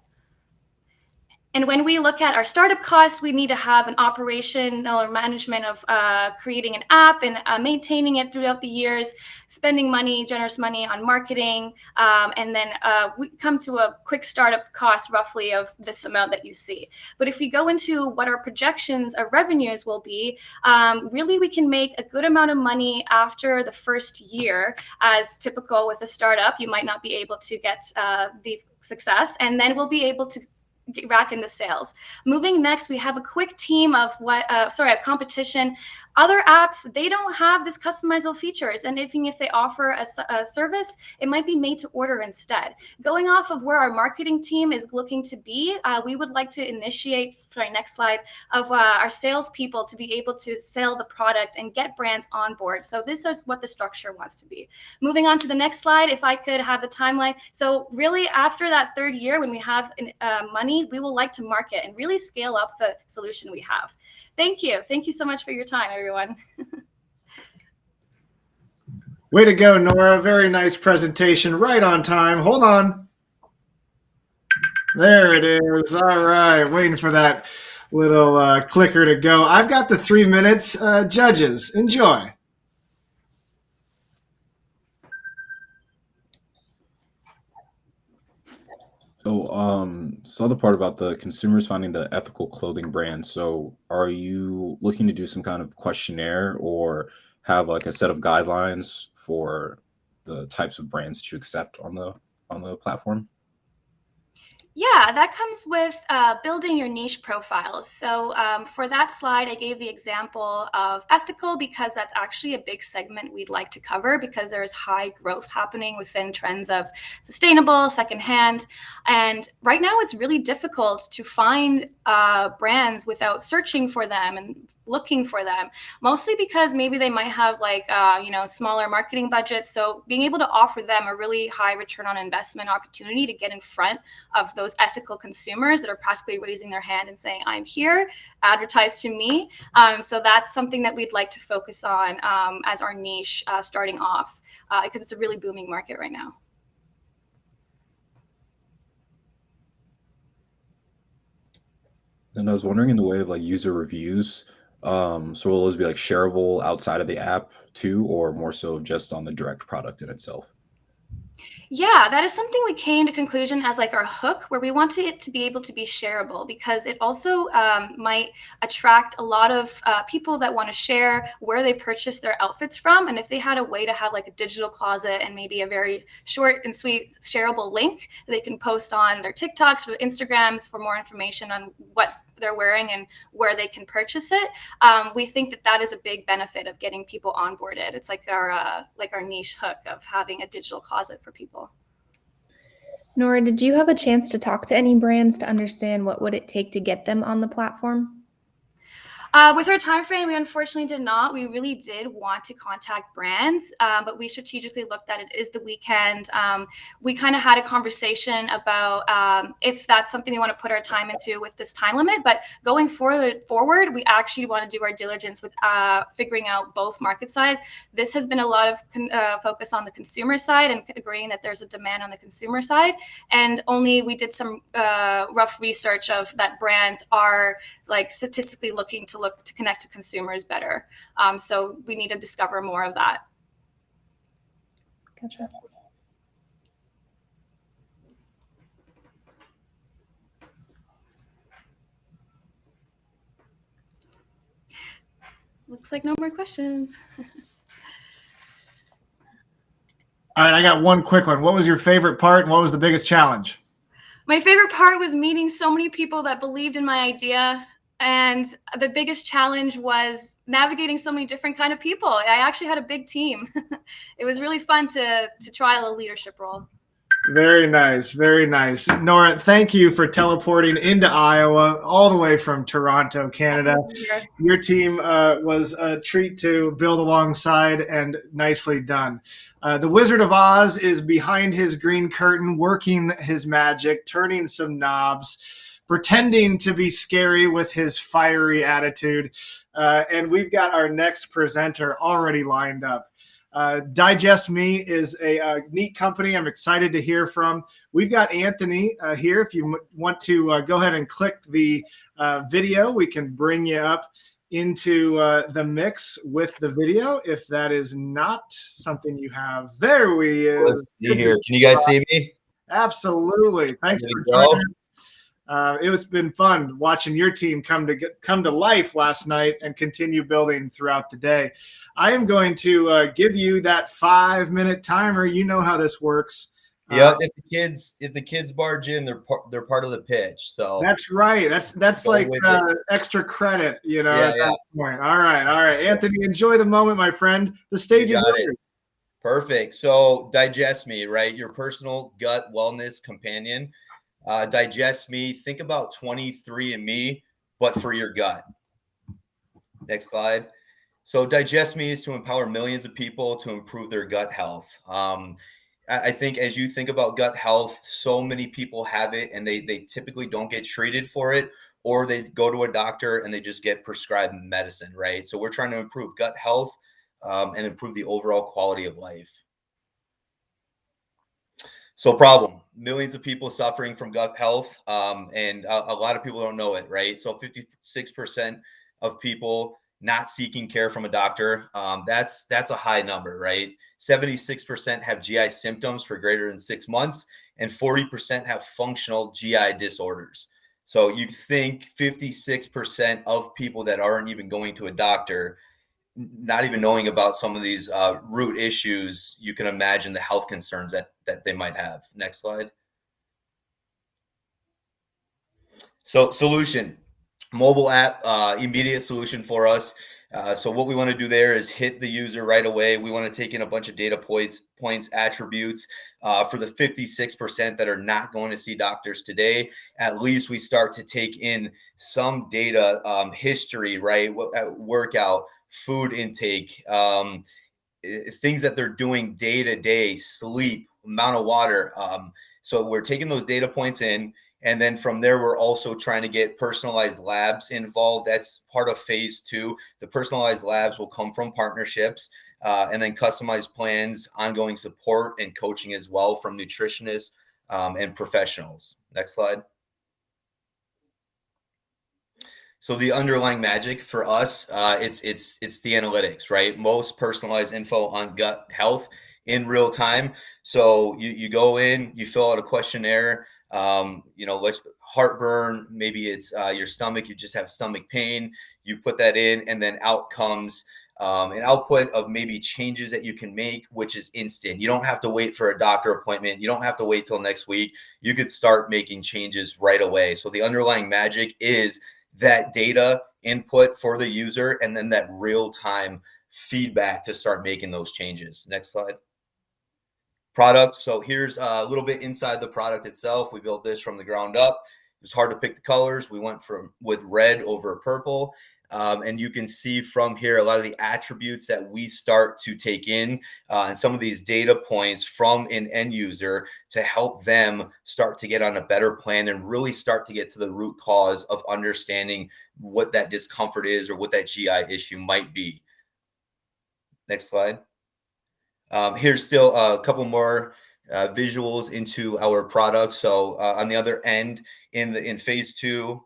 And when we look at our startup costs, we need to have an operational or management of creating an app and maintaining it throughout the years, spending money, generous money on marketing, and then we come to a quick startup cost roughly of this amount that you see. But if we go into what our projections of revenues will be, really we can make a good amount of money after the first year. As typical with a startup, you might not be able to get the success, and then we'll be able to rack in the sales. Moving next, we have a quick team of competition. Other apps, they don't have this customizable features. And even if they offer a service, it might be made to order instead. Going off of where our marketing team is looking to be, we would like to initiate, next slide, of our salespeople to be able to sell the product and get brands on board. So this is what the structure wants to be. Moving on to the next slide, if I could have the timeline. So really after that third year, when we have money, we will like to market and really scale up the solution we have. Thank you. Thank you so much for your time, everyone. Way to go, Nora. Very nice presentation. Right on time. Hold on. There it is. All right. Waiting for that little clicker to go. I've got the 3 minutes. Judges, enjoy. So, saw the part about the consumers finding the ethical clothing brand. So, are you looking to do some kind of questionnaire or have like a set of guidelines for the types of brands that you accept on the platform? Yeah, that comes with building your niche profiles. So for that slide, I gave the example of ethical because that's actually a big segment we'd like to cover because there's high growth happening within trends of sustainable, secondhand. And right now it's really difficult to find brands without searching for them and looking for them, mostly because maybe they might have like, smaller marketing budgets. So being able to offer them a really high return on investment opportunity to get in front of those ethical consumers that are practically raising their hand and saying, I'm here, advertise to me. So that's something that we'd like to focus on as our niche starting off because it's a really booming market right now. And I was wondering in the way of like user reviews, so will those be like shareable outside of the app too, or more so just on the direct product in itself? Yeah, that is something we came to conclusion as like our hook, where we want it to be able to be shareable because it also might attract a lot of people that want to share where they purchase their outfits from. And if they had a way to have like a digital closet and maybe a very short and sweet shareable link that they can post on their TikToks or Instagrams for more information on what they're wearing and where they can purchase it, we think that that is a big benefit of getting people onboarded. It's like our niche hook of having a digital closet for people. Nora, did you have a chance to talk to any brands to understand what would it take to get them on the platform? With our time frame, we unfortunately did not. We really did want to contact brands, but we strategically looked at it is the weekend. We kind of had a conversation about if that's something we want to put our time into with this time limit. But going forward, we actually want to do our diligence with figuring out both market size. This has been a lot of focus on the consumer side and agreeing that there's a demand on the consumer side. And only we did some rough research of that brands are like statistically looking to connect to consumers better. So we need to discover more of that. Gotcha. Looks like no more questions. All right, I got one quick one. What was your favorite part and what was the biggest challenge? My favorite part was meeting so many people that believed in my idea. And the biggest challenge was navigating so many different kind of people. I actually had a big team. It was really fun to trial a leadership role. Very nice. Very nice. Nora, thank you for teleporting into Iowa all the way from Toronto, Canada. Your team was a treat to build alongside, and nicely done. The Wizard of Oz is behind his green curtain, working his magic, turning some knobs, pretending to be scary with his fiery attitude. And we've got our next presenter already lined up. Digest Me is a neat company I'm excited to hear from. We've got Anthony here. If you want to go ahead and click the video, we can bring you up into the mix with the video. If that is not something you have, there he is. Let's see here. Can you guys see me? Absolutely. Thanks There for we go. joining us. It has been fun watching your team come to life last night and continue building throughout the day. I am going to give you that 5-minute timer. You know how this works. Yep. If the kids barge in, they're part of the pitch. So That's right. That's Go like with it. extra credit, Yeah, at that point. All right. Anthony, enjoy the moment, my friend. The stage is got it. yours. Perfect. So Digest Me, right? Your personal gut wellness companion. Digest Me. Think about 23andMe, but for your gut. Next slide. So Digest Me is to empower millions of people to improve their gut health. I think as you think about gut health, so many people have it and they typically don't get treated for it, or they go to a doctor and they just get prescribed medicine, right? So we're trying to improve gut health and improve the overall quality of life. So problem, millions of people suffering from gut health, and a lot of people don't know it, right? So 56% of people not seeking care from a doctor, that's a high number, right? 76% have GI symptoms for greater than 6 months, and 40% have functional GI disorders. So you think 56% of people that aren't even going to a doctor, not even knowing about some of these root issues, you can imagine the health concerns that they might have. Next slide. So solution, mobile app, immediate solution for us. So what we want to do there is hit the user right away. We want to take in a bunch of data points, attributes for the 56% that are not going to see doctors today. At least we start to take in some data, history, right? Workout, food intake, things that they're doing day to day, sleep, amount of water. So we're taking those data points in. And then from there, we're also trying to get personalized labs involved. That's part of phase 2. The personalized labs will come from partnerships and then customized plans, ongoing support and coaching as well from nutritionists and professionals. Next slide. So the underlying magic for us, it's the analytics, right? Most personalized info on gut health in real time. So you go in, you fill out a questionnaire. Heartburn, maybe it's your stomach, you just have stomach pain, you put that in, and then out comes an output of maybe changes that you can make, which is instant. You don't have to wait for a doctor appointment. You don't have to wait till next week. You could start making changes right away. So the underlying magic is that data input for the user and then that real-time feedback to start making those changes. Next slide. Product. So here's a little bit inside the product itself. We built this from the ground up. It was hard to pick the colors. We went with red over purple. And you can see from here a lot of the attributes that we start to take in and some of these data points from an end user to help them start to get on a better plan and really start to get to the root cause of understanding what that discomfort is or what that GI issue might be. Next slide. Here's still a couple more visuals into our product. So on the other end, in phase 2,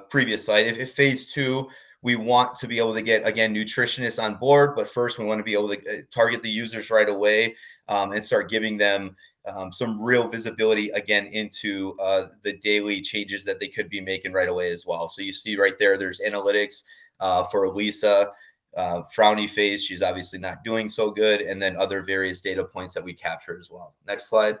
previous slide, if phase 2, we want to be able to get, again, nutritionists on board, but first we want to be able to target the users right away and start giving them some real visibility again into the daily changes that they could be making right away as well. So you see right there, there's analytics for Elisa. Frowny face, she's obviously not doing so good, and then other various data points that we capture as well. Next slide.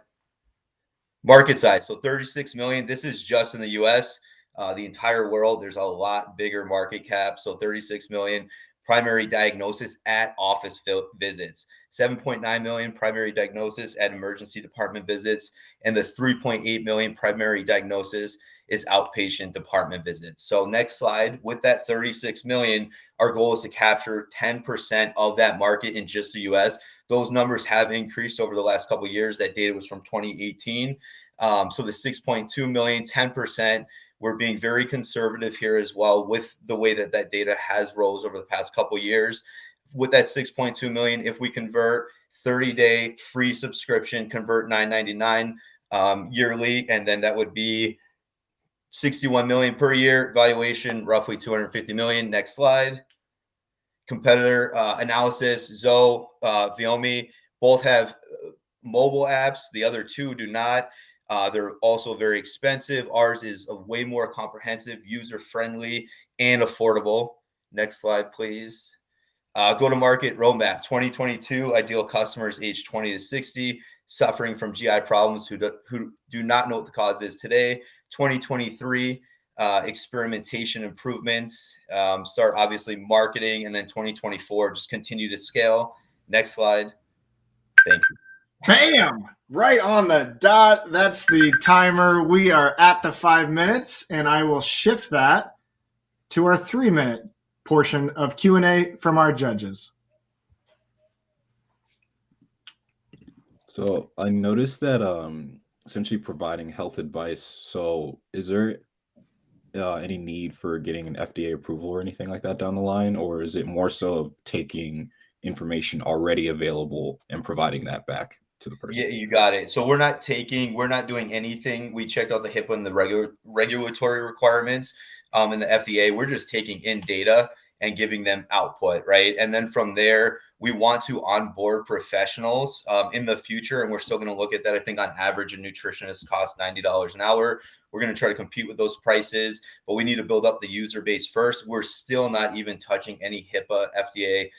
Market size, so 36 million. This is just in the US. The entire world, there's a lot bigger market cap. So 36 million. primary diagnosis at office visits, 7.9 million primary diagnosis at emergency department visits, and the 3.8 million primary diagnosis is outpatient department visits. So next slide, with that 36 million, our goal is to capture 10% of that market in just the US. Those numbers have increased over the last couple of years. That data was from 2018. So the 6.2 million, 10%, we're being very conservative here as well with the way that that data has rose over the past couple of years. With that 6.2 million, if we convert 30-day free subscription, convert $9.99 yearly, and then that would be 61 million per year, valuation roughly 250 million. Next slide. Competitor analysis, Zoe, Viomi, both have mobile apps. The other two do not. They're also very expensive. Ours is a way more comprehensive, user-friendly, and affordable. Next slide, please. Go-to-market roadmap 2022, ideal customers age 20 to 60, suffering from GI problems who do not know what the cause is today. 2023, experimentation improvements, start obviously marketing, and then 2024, just continue to scale. Next slide. Thank you. Bam! Right on the dot. That's the timer. We are at the 5 minutes, and I will shift that to our 3-minute portion of Q&A from our judges. So I noticed that essentially providing health advice. So is there any need for getting an FDA approval or anything like that down the line, or is it more so of taking information already available and providing that back to the person? Yeah, you got it. So we're not doing anything. We checked out the HIPAA and the regulatory requirements in the FDA. We're just taking in data and giving them output, right? And then from there, we want to onboard professionals in the future, and we're still going to look at that. I think on average, a nutritionist costs $90 an hour. We're going to try to compete with those prices, but we need to build up the user base first. We're still not even touching any HIPAA, FDA,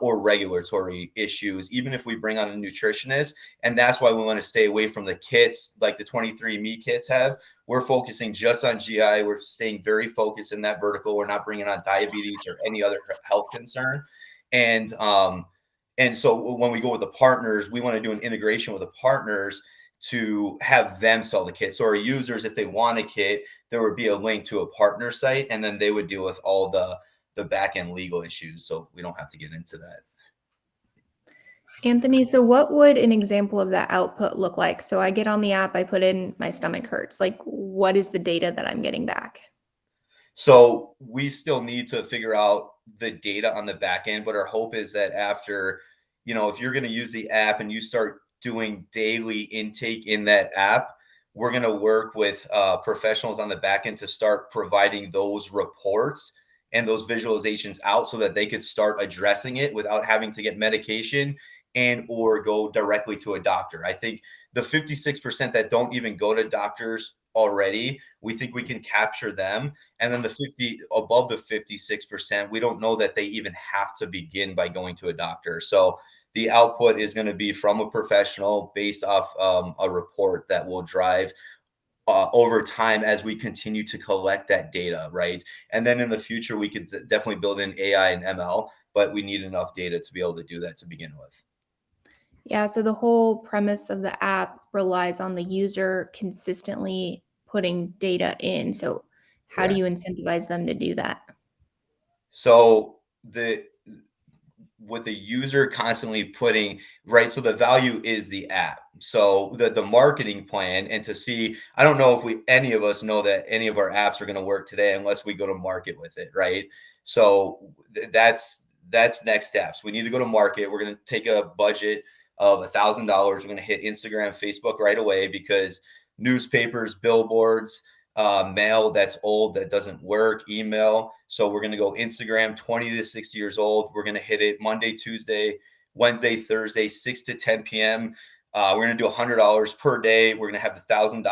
or regulatory issues, even if we bring on a nutritionist. And that's why we want to stay away from the kits like the 23andMe kits have. We're focusing just on GI. We're staying very focused in that vertical. We're not bringing on diabetes or any other health concern. And so when we go with the partners, we want to do an integration with the partners to have them sell the kit. So our users, if they want a kit, there would be a link to a partner site, and then they would deal with all the back-end legal issues. So we don't have to get into that. Anthony, so what would an example of that output look like? So I get on the app, I put in my stomach hurts. Like, what is the data that I'm getting back? So we still need to figure out the data on the back end, but our hope is that after, if you're going to use the app and you start doing daily intake in that app, we're going to work with professionals on the back end to start providing those reports and those visualizations out so that they could start addressing it without having to get medication and or go directly to a doctor. I think the 56% that don't even go to doctors already, we think we can capture them. And then above the 56%, we don't know that they even have to begin by going to a doctor. So the output is going to be from a professional based off a report that will drive over time as we continue to collect that data, right? And then in the future, we could definitely build in AI and ML, but we need enough data to be able to do that to begin with. Yeah, so the whole premise of the app relies on the user consistently putting data in. So how do you incentivize them to do that? So with the user constantly putting, right, so the value is the app. So the marketing plan, and to see, I don't know if any of us know that any of our apps are going to work today unless we go to market with it, right? So that's next steps. We need to go to market. We're going to take a budget of $1,000. We're going to hit Instagram, Facebook right away, because newspapers, billboards, mail that's old, that doesn't work, email. So we're going to go Instagram, 20 to 60 years old. We're going to hit it Monday, Tuesday, Wednesday, Thursday, 6 to 10 p.m. We're going to do $100 per day. We're going to have $1,000, and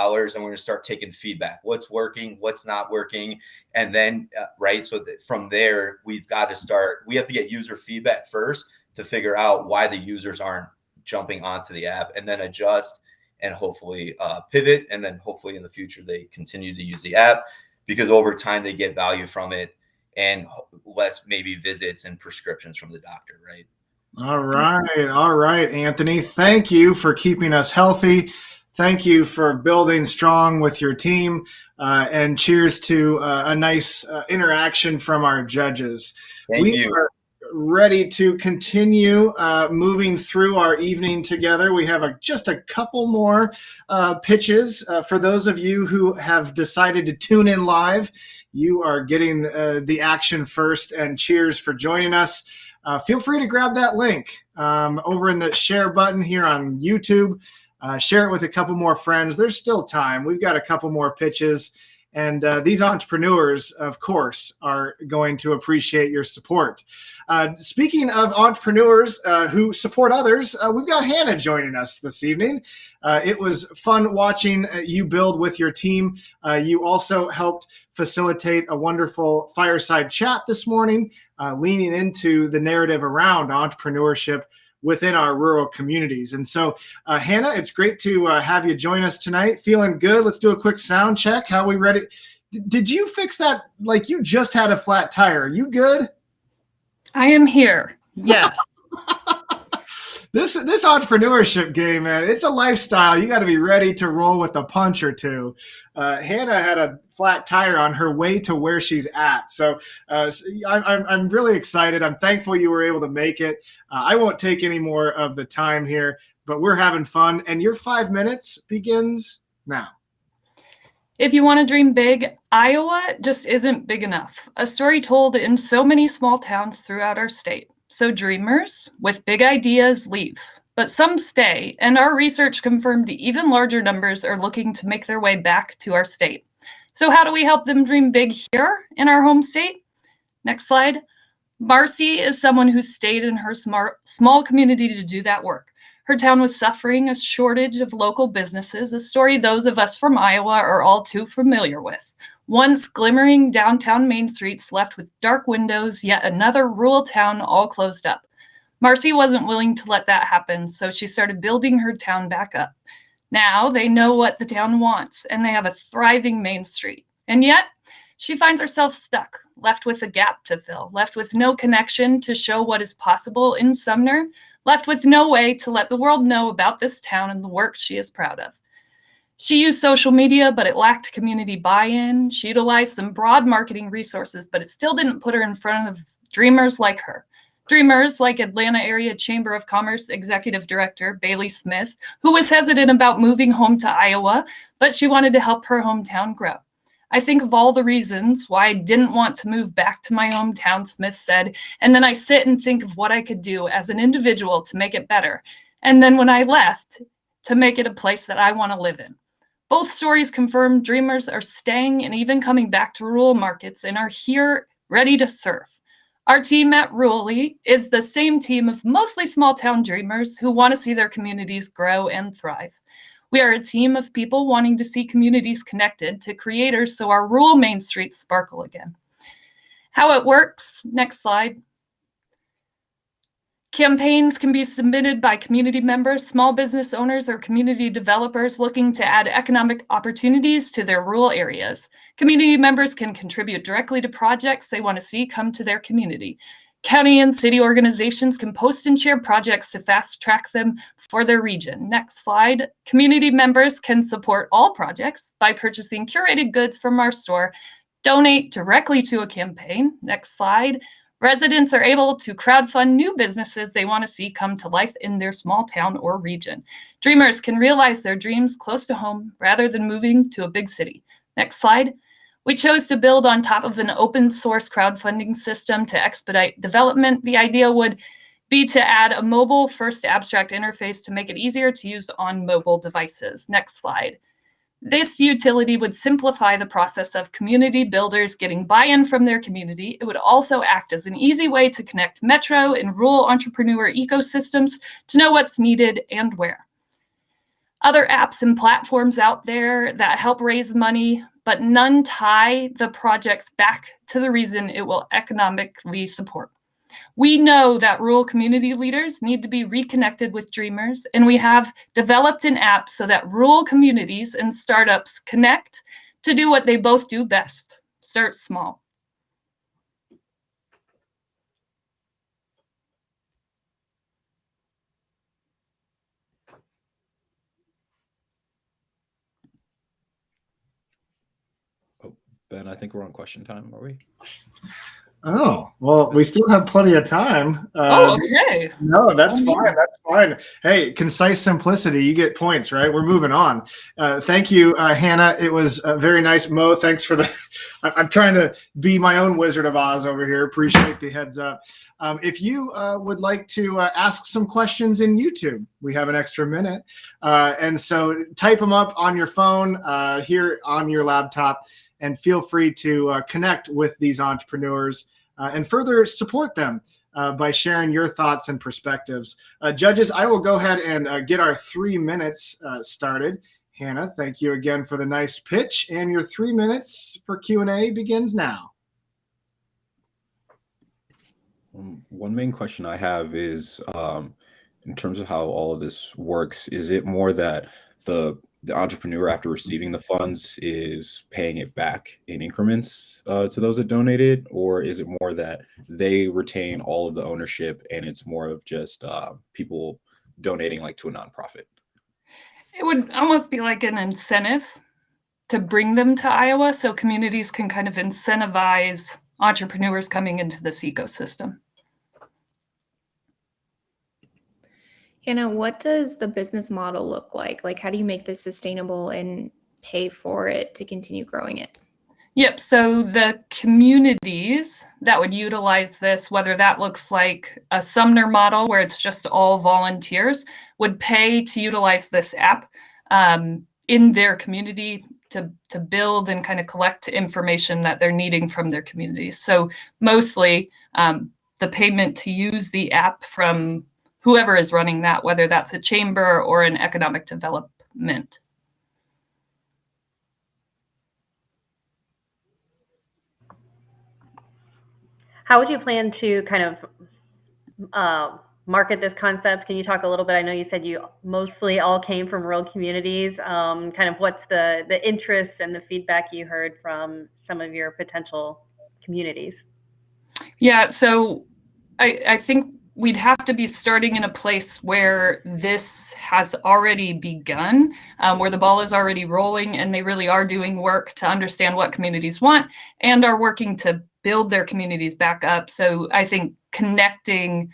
we're going to start taking feedback. What's working? What's not working? And then, right, so from there, we have to get user feedback first to figure out why the users aren't jumping onto the app, and then adjust and hopefully pivot. And then hopefully in the future, they continue to use the app, because over time they get value from it. and less maybe visits and prescriptions from the doctor, right? All right, Anthony. Thank you for keeping us healthy. Thank you for building strong with your team. And cheers to a nice interaction from our judges. Thank you. Are ready to continue moving through our evening together. We have just a couple more pitches. For those of you who have decided to tune in live, you are getting the action first, and cheers for joining us. Feel free to grab that link over in the share button here on YouTube. Share it with a couple more friends. There's still time. We've got a couple more pitches. And these entrepreneurs, of course, are going to appreciate your support. Speaking of entrepreneurs who support others, we've got Hannah joining us this evening. It was fun watching you build with your team. You also helped facilitate a wonderful fireside chat this morning, leaning into the narrative around entrepreneurship within our rural communities. And so, Hannah, it's great to have you join us tonight. Feeling good? Let's do a quick sound check. How are we ready? Did you fix that? Like, you just had a flat tire. Are you good? I am here. Yes. This entrepreneurship game, man, it's a lifestyle. You got to be ready to roll with a punch or two. Hannah had a flat tire on her way to where she's at. So I'm really excited. I'm thankful you were able to make it. I won't take any more of the time here, but we're having fun. And your 5 minutes begins now. If you want to dream big, Iowa just isn't big enough. A story told in so many small towns throughout our state. So dreamers with big ideas leave, but some stay, and our research confirmed even larger numbers are looking to make their way back to our state. So how do we help them dream big here in our home state? Next slide. Marcy is someone who stayed in her small community to do that work. Her town was suffering a shortage of local businesses, a story those of us from Iowa are all too familiar with. Once glimmering downtown main streets left with dark windows, yet another rural town all closed up. Marcy wasn't willing to let that happen, so she started building her town back up. Now they know what the town wants, and they have a thriving main street. And yet, she finds herself stuck, left with a gap to fill, left with no connection to show what is possible in Sumner, left with no way to let the world know about this town and the work she is proud of. She used social media, but it lacked community buy-in. She utilized some broad marketing resources, but it still didn't put her in front of dreamers like her. Dreamers like Atlanta Area Chamber of Commerce Executive Director Bailey Smith, who was hesitant about moving home to Iowa, but she wanted to help her hometown grow. I think of all the reasons why I didn't want to move back to my hometown, Smith said, and then I sit and think of what I could do as an individual to make it better. And then when I left, to make it a place that I want to live in. Both stories confirm dreamers are staying and even coming back to rural markets and are here ready to serve. Our team at Rurally is the same team of mostly small town dreamers who want to see their communities grow and thrive. We are a team of people wanting to see communities connected to creators so our rural main streets sparkle again. How it works, next slide. Campaigns can be submitted by community members, small business owners, or community developers looking to add economic opportunities to their rural areas. Community members can contribute directly to projects they want to see come to their community. County and city organizations can post and share projects to fast track them for their region. Next slide. Community members can support all projects by purchasing curated goods from our store, donate directly to a campaign. Next slide. Residents are able to crowdfund new businesses they want to see come to life in their small town or region. Dreamers can realize their dreams close to home rather than moving to a big city. Next slide. We chose to build on top of an open source crowdfunding system to expedite development. The idea would be to add a mobile first abstract interface to make it easier to use on mobile devices. Next slide. This utility would simplify the process of community builders getting buy-in from their community. It would also act as an easy way to connect metro and rural entrepreneur ecosystems to know what's needed and where. Other apps and platforms out there that help raise money, but none tie the projects back to the reason it will economically support. We know that rural community leaders need to be reconnected with dreamers, and we have developed an app so that rural communities and startups connect to do what they both do best, start small. Ben, I think we're on question time, are we? Oh, well, we still have plenty of time. Okay. No, that's Oh, fine. yeah. That's fine. Hey, concise simplicity, you get points, right? We're moving on. Thank you, Hannah. It was very nice. Mo, thanks for the. I'm trying to be my own Wizard of Oz over here. Appreciate the heads up. If you would like to ask some questions in YouTube, we have an extra minute. And so type them up on your phone here on your laptop, and feel free to connect with these entrepreneurs and further support them by sharing your thoughts and perspectives. Judges, I will go ahead and get our 3 minutes started. Hannah, thank you again for the nice pitch, and your 3 minutes for Q&A begins now. One main question I have is, in terms of how all of this works, is it more that the entrepreneur, after receiving the funds, is paying it back in increments to those that donated, or is it more that they retain all of the ownership and it's more of just people donating like to a nonprofit? It would almost be like an incentive to bring them to Iowa, so communities can kind of incentivize entrepreneurs coming into this ecosystem. Hannah, what does the business model look like? Like, how do you make this sustainable and pay for it to continue growing it? Yep, so the communities that would utilize this, whether that looks like a Sumner model where it's just all volunteers, would pay to utilize this app in their community to build and kind of collect information that they're needing from their communities. So mostly the payment to use the app from whoever is running that, whether that's a chamber or an economic development. How would you plan to kind of market this concept? Can you talk a little bit? I know you said you mostly all came from rural communities. Kind of what's the interest and the feedback you heard from some of your potential communities? Yeah, so I think we'd have to be starting in a place where this has already begun, where the ball is already rolling and they really are doing work to understand what communities want and are working to build their communities back up. So I think connecting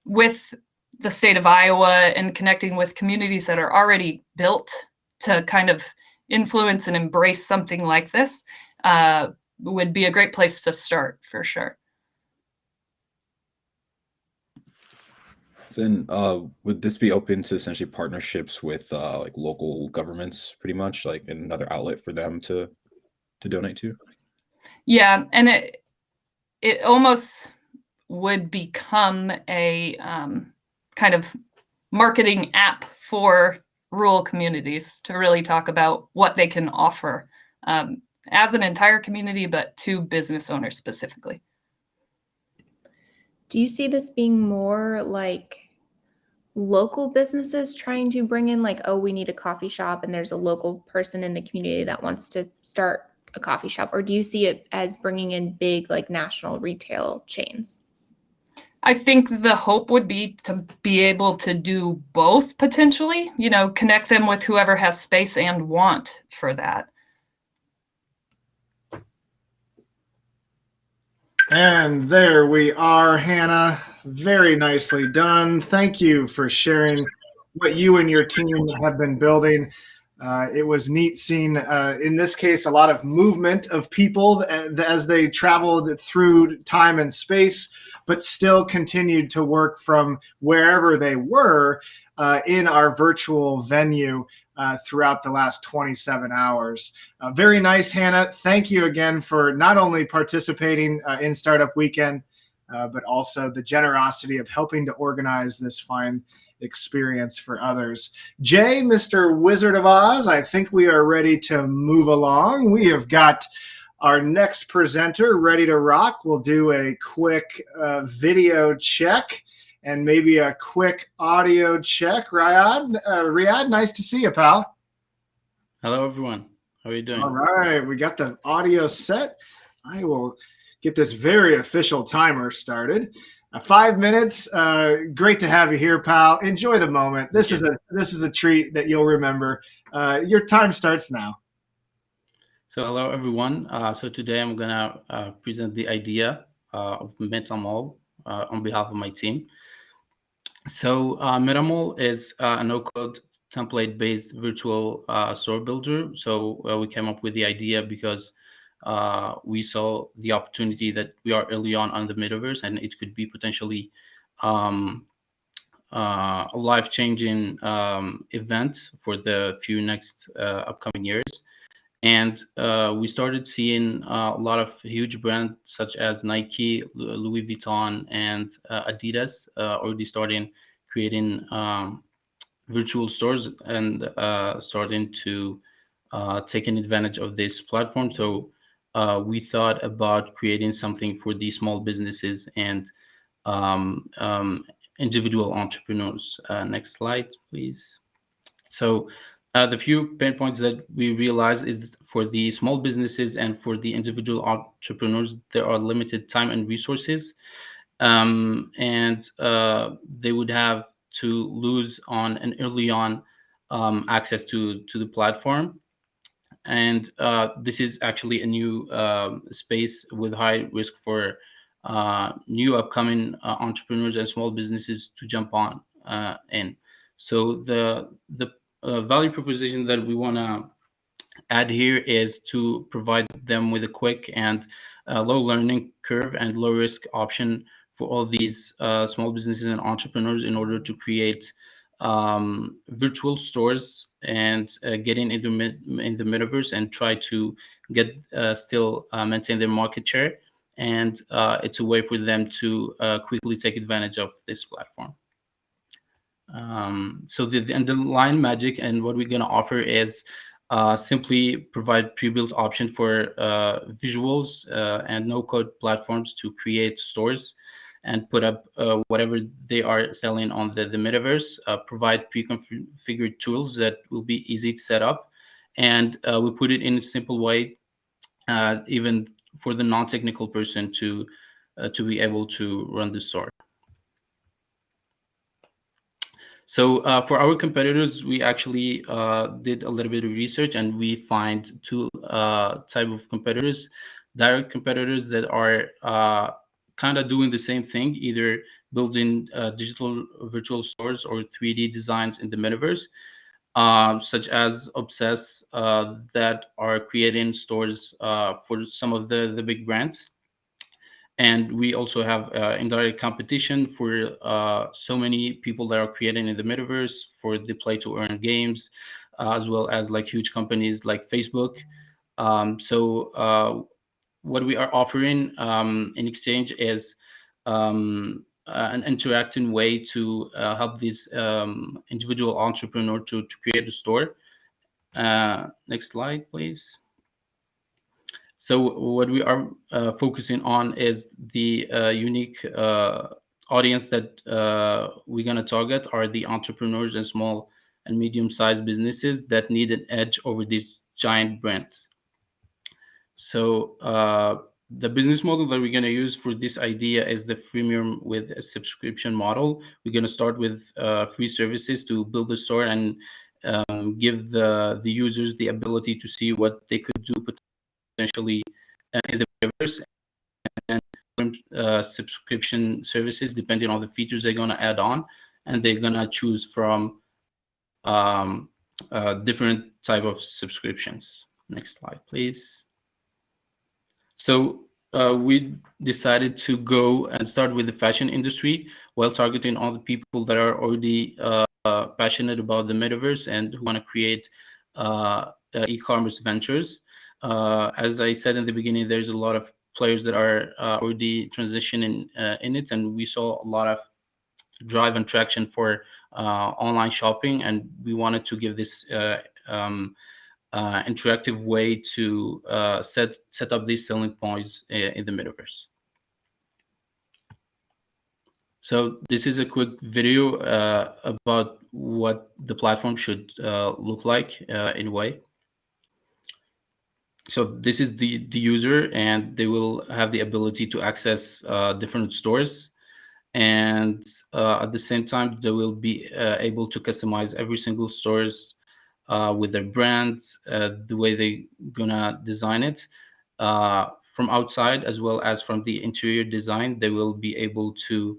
with the state of Iowa and connecting with communities that are already built to kind of influence and embrace something like this would be a great place to start for sure. Then would this be open to essentially partnerships with like local governments, pretty much like another outlet for them to donate to? Yeah, and it almost would become a kind of marketing app for rural communities to really talk about what they can offer as an entire community, but to business owners specifically. Do you see this being more like local businesses trying to bring in, like, oh, we need a coffee shop and there's a local person in the community that wants to start a coffee shop? Or do you see it as bringing in big, like, national retail chains? I think the hope would be to be able to do both potentially, you know, connect them with whoever has space and want for that. And there we are, Hannah. Very nicely done. Thank you for sharing what you and your team have been building. It was neat seeing, in this case, a lot of movement of people as they traveled through time and space, but still continued to work from wherever they were in our virtual venue throughout the last 27 hours. Very nice, Hannah. Thank you again for not only participating in Startup Weekend, but also the generosity of helping to organize this fine experience for others. Jay, Mr. Wizard of Oz, I think we are ready to move along. We have got our next presenter ready to rock. We'll do a quick video check and maybe a quick audio check. Riyadh, nice to see you, pal. Hello, everyone. How are you doing? All right, we got the audio set. I will get this very official timer started. 5 minutes. Great to have you here, pal. Enjoy the moment. This is a treat that you'll remember. Your time starts now. So hello everyone. So today I'm gonna present the idea of MetaMall on behalf of my team. So MetaMall is a no-code template-based virtual store builder. So we came up with the idea because we saw the opportunity that we are early on the metaverse, and it could be potentially a life-changing event for the few next upcoming years. And we started seeing a lot of huge brands such as Nike, Louis Vuitton, and Adidas already starting creating virtual stores and starting to taking advantage of this platform. So we thought about creating something for these small businesses and individual entrepreneurs. Next slide, please. So the few pain points that we realized is for the small businesses and for the individual entrepreneurs, there are limited time and resources, and they would have to lose on an early on access to the platform. And this is actually a new space with high risk for new upcoming entrepreneurs and small businesses to jump on in. So the value proposition that we want to add here is to provide them with a quick and low learning curve and low risk option for all these small businesses and entrepreneurs in order to create virtual stores and getting in the metaverse and try to get still maintain their market share. And it's a way for them to quickly take advantage of this platform. So the underlying magic and what we're going to offer is simply provide pre-built option for visuals and no-code platforms to create stores and put up whatever they are selling on the metaverse, provide pre-configured tools that will be easy to set up. And we put it in a simple way, even for the non-technical person to be able to run the store. So for our competitors, we actually did a little bit of research, and we find two type of competitors: direct competitors that are kind of doing the same thing, either building digital virtual stores or 3D designs in the metaverse, such as Obsess, that are creating stores for some of the big brands. And we also have indirect competition for so many people that are creating in the metaverse for the play to earn games, as well as like huge companies like Facebook. So what we are offering in exchange is an interacting way to help these individual entrepreneur to create a store. Next slide, please. So what we are focusing on is the unique audience that we're going to target are the entrepreneurs and small and medium-sized businesses that need an edge over these giant brands. So the business model that we're going to use for this idea is the freemium with a subscription model. We're going to start with free services to build the store and give the users the ability to see what they could do potentially in the metaverse, and subscription services depending on the features they're going to add on, and they're going to choose from different type of subscriptions. Next slide, please. So we decided to go and start with the fashion industry while targeting all the people that are already passionate about the metaverse and who want to create e-commerce ventures. As I said in the beginning, there's a lot of players that are already transitioning in it, and we saw a lot of drive and traction for online shopping, and we wanted to give this interactive way to set up these selling points in the metaverse. So this is a quick video about what the platform should look like in a way. So this is the user, and they will have the ability to access different stores. And at the same time, they will be able to customize every single store's with their brand, the way they gonna design it. From outside as well as from the interior design, they will be able to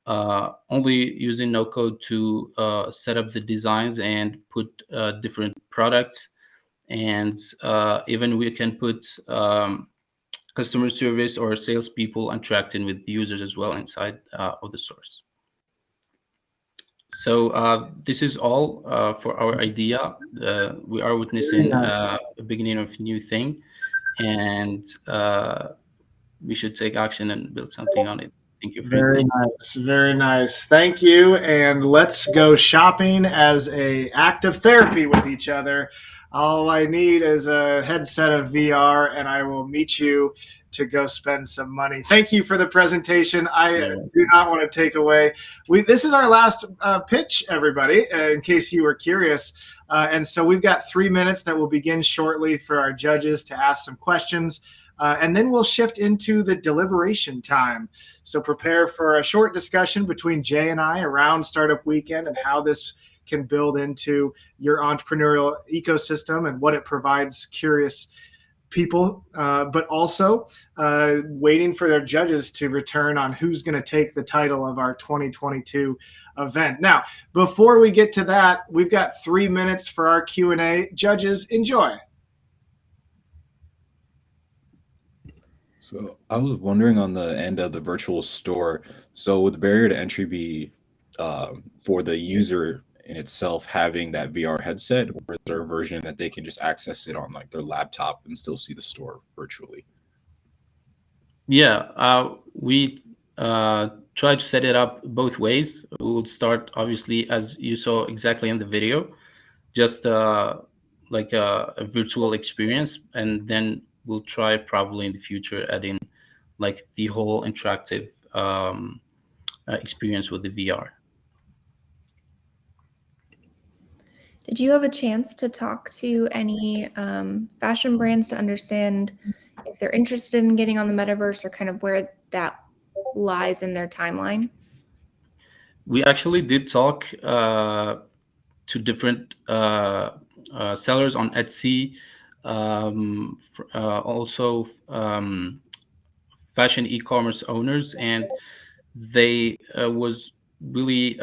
only using no code to set up the designs and put different products. And even we can put customer service or salespeople interacting with the users as well inside of the stores. So this is all for our idea. We are witnessing a beginning of a new thing, and we should take action and build something on it. Thank you. Very nice. Very nice. Thank you. And let's go shopping as a act of therapy with each other. All I need is a headset of VR, and I will meet you to go spend some money. Thank you for the presentation. I do not want to take away. This is our last pitch, everybody, in case you were curious. And so we've got 3 minutes that will begin shortly for our judges to ask some questions. And then we'll shift into the deliberation time. So prepare for a short discussion between Jay and I around Startup Weekend and how this can build into your entrepreneurial ecosystem and what it provides curious people, but also waiting for their judges to return on who's going to take the title of our 2022 event. Now, before we get to that, we've got 3 minutes for our Q&A. Judges, enjoy. So I was wondering on the end of the virtual store, so would the barrier to entry be for the user in itself having that VR headset, or is there a version that they can just access it on like their laptop and still see the store virtually? Yeah, we try to set it up both ways. We would start, obviously, as you saw exactly in the video, just like a virtual experience, and then we'll try probably in the future adding like the whole interactive experience with the VR. Did you have a chance to talk to any fashion brands to understand if they're interested in getting on the metaverse or kind of where that lies in their timeline? We actually did talk to different sellers on Etsy, also fashion e-commerce owners, and they was really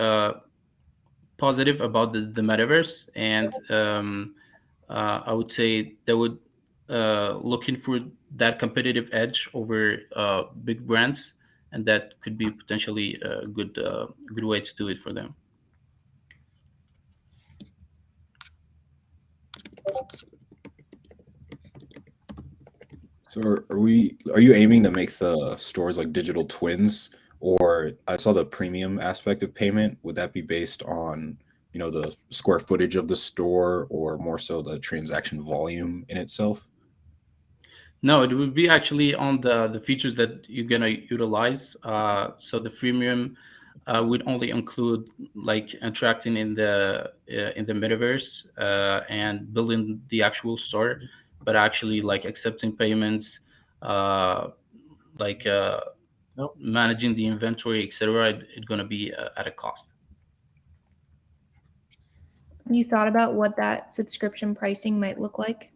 positive about the metaverse, and I would say they would looking for that competitive edge over big brands, and that could be potentially a good way to do it for them. So are you aiming to make the stores like digital twins? Or I saw the premium aspect of payment. Would that be based on, you know, the square footage of the store, or more so the transaction volume in itself? No, it would be actually on the features that you're gonna utilize. So the freemium would only include like interacting in the metaverse and building the actual store, but actually like accepting payments, like managing the inventory, etc. It's going to be at a cost. You thought about what that subscription pricing might look like?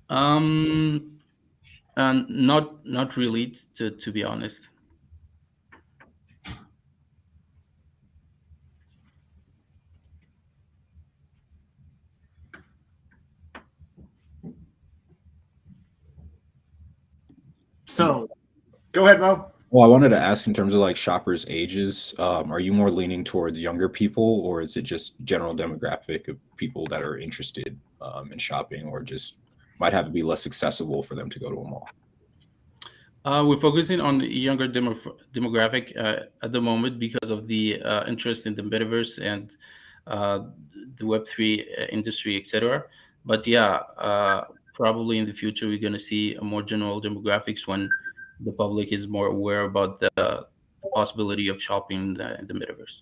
Not really, to be honest. So, go ahead, Mo. Well, I wanted to ask in terms of like shoppers' ages, are you more leaning towards younger people, or is it just general demographic of people that are interested in shopping, or just might have to be less accessible for them to go to a mall? We're focusing on the younger demographic at the moment because of the interest in the metaverse and the Web3 industry, etc. But yeah, probably in the future we're going to see a more general demographics when the public is more aware about the possibility of shopping in the metaverse.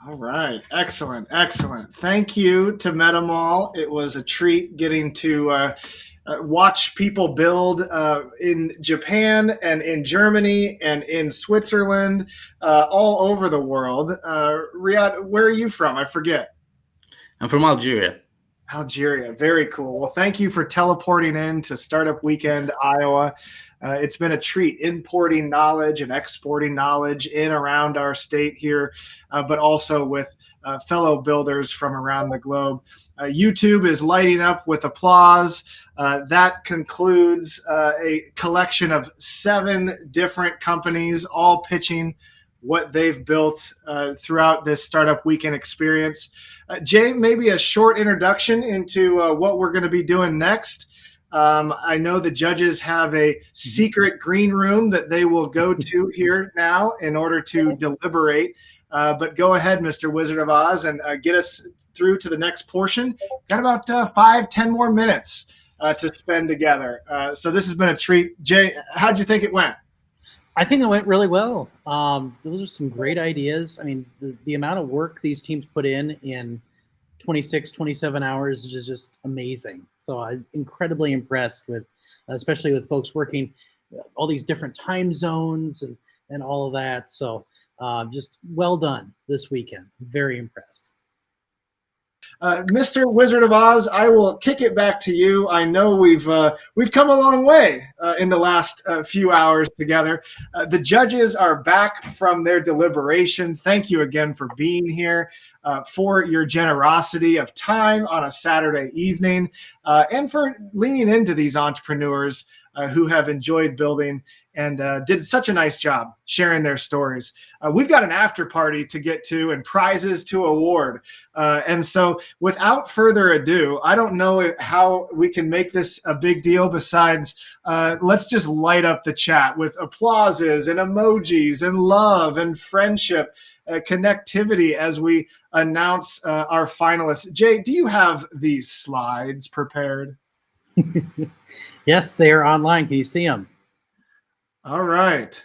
All right. Excellent. Excellent. Thank you to MetaMall. It was a treat getting to watch people build in Japan and in Germany and in Switzerland, all over the world. Riyad, where are you from? I forget. I'm from Algeria. Algeria. Very cool. Well, thank you for teleporting in to Startup Weekend, Iowa. It's been a treat importing knowledge and exporting knowledge in around our state here, but also with fellow builders from around the globe. YouTube is lighting up with applause. That concludes a collection of 7 different companies, all pitching what they've built throughout this Startup Weekend experience. Jay, maybe a short introduction into what we're going to be doing next. I know the judges have a secret green room that they will go to here now in order to deliberate. But go ahead, Mr. Wizard of Oz, and get us through to the next portion. Got about 5-10 more minutes to spend together. So this has been a treat. Jay, how'd you think it went? I think it went really well. Those are some great ideas. I mean, the amount of work these teams put in 26, 27 hours is just amazing. So I'm incredibly impressed with, especially with folks working all these different time zones and all of that. So just well done this weekend. Very impressed. Mr. Wizard of Oz, I will kick it back to you. I know we've come a long way in the last few hours together. The judges are back from their deliberation. Thank you again for being here, for your generosity of time on a Saturday evening, and for leaning into these entrepreneurs who have enjoyed building and did such a nice job sharing their stories. We've got an after party to get to and prizes to award. And so without further ado, I don't know how we can make this a big deal besides let's just light up the chat with applauses and emojis and love and friendship, connectivity as we announce our finalists. Jay, do you have these slides prepared? Yes, they are online. Can you see them? All right.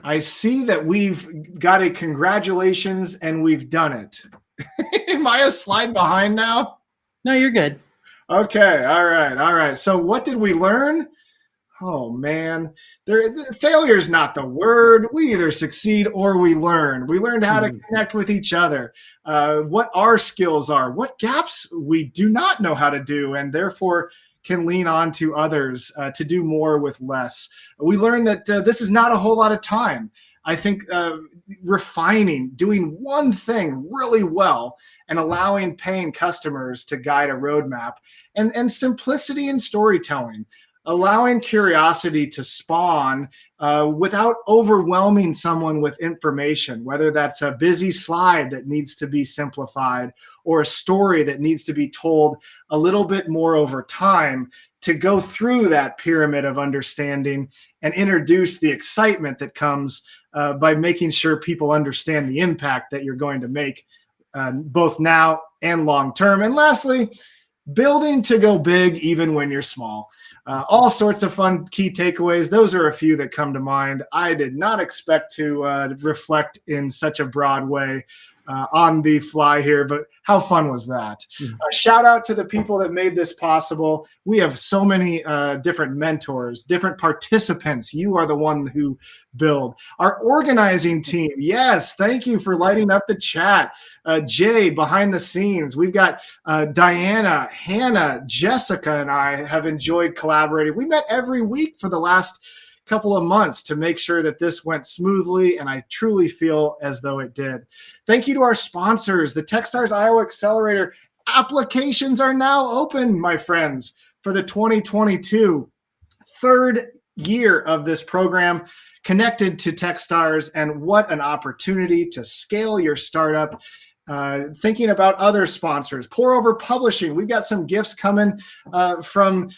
I see that we've got a congratulations and we've done it. Am I a slide behind now? No, you're good. Okay. All right. All right. So what did we learn? Oh, man. Failure is not the word. We either succeed or we learn. We learned how to connect with each other, what our skills are, what gaps we do not know how to do, and therefore can lean on to others to do more with less. We learned that this is not a whole lot of time. I think refining, doing one thing really well and allowing paying customers to guide a roadmap, and simplicity in storytelling, allowing curiosity to spawn without overwhelming someone with information, whether that's a busy slide that needs to be simplified or a story that needs to be told a little bit more over time to go through that pyramid of understanding and introduce the excitement that comes by making sure people understand the impact that you're going to make both now and long term. And lastly, building to go big even when you're small. All sorts of fun key takeaways. Those are a few that come to mind. I did not expect to reflect in such a broad way on the fly here, but how fun was that? Shout out to the people that made this possible. We have so many different mentors, different participants. You are the one who build. Our organizing team, yes, thank you for lighting up the chat. Jay, behind the scenes. We've got Diana, Hannah, Jessica, and I have enjoyed collaborating. We met every week for the last couple of months to make sure that this went smoothly, and I truly feel as though it did. Thank you to our sponsors, the Techstars Iowa Accelerator. Applications are now open, my friends, for the 2022 third year of this program connected to Techstars, and what an opportunity to scale your startup. Thinking about other sponsors, Pour Over Publishing. We've got some gifts coming from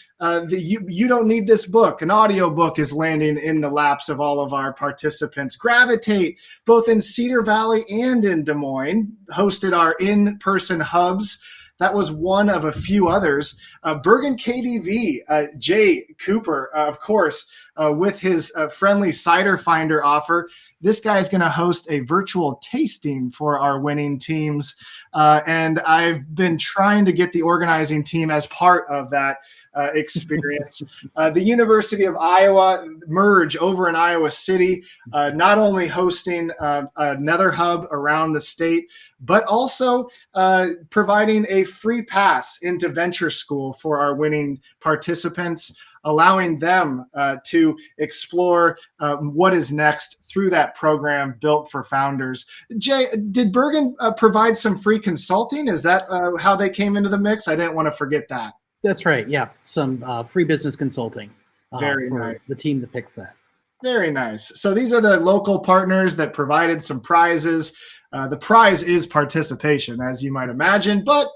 You Don't Need This Book. An audio book is landing in the laps of all of our participants. Gravitate, both in Cedar Valley and in Des Moines, hosted our in-person hubs. That was one of a few others. Bergen KDV, Jay Cooper, of course, with his friendly cider finder offer. This guy is going to host a virtual tasting for our winning teams. And I've been trying to get the organizing team as part of that experience. The University of Iowa Merge over in Iowa City, not only hosting another hub around the state, but also providing a free pass into Venture School for our winning participants, allowing them to explore what is next through that program built for founders. Jay, did Bergen provide some free consulting? Is that how they came into the mix? I didn't want to forget that. That's right. Yeah, some free business consulting Very for nice. the team that picks that. Very nice. So these are the local partners that provided some prizes. The prize is participation, as you might imagine, but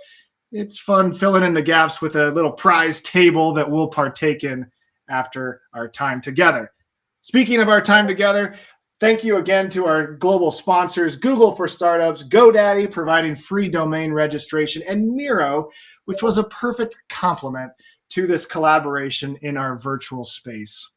it's fun filling in the gaps with a little prize table that we'll partake in after our time together. Speaking of our time together, thank you again to our global sponsors, Google for Startups, GoDaddy providing free domain registration, and Miro, which was a perfect complement to this collaboration in our virtual space.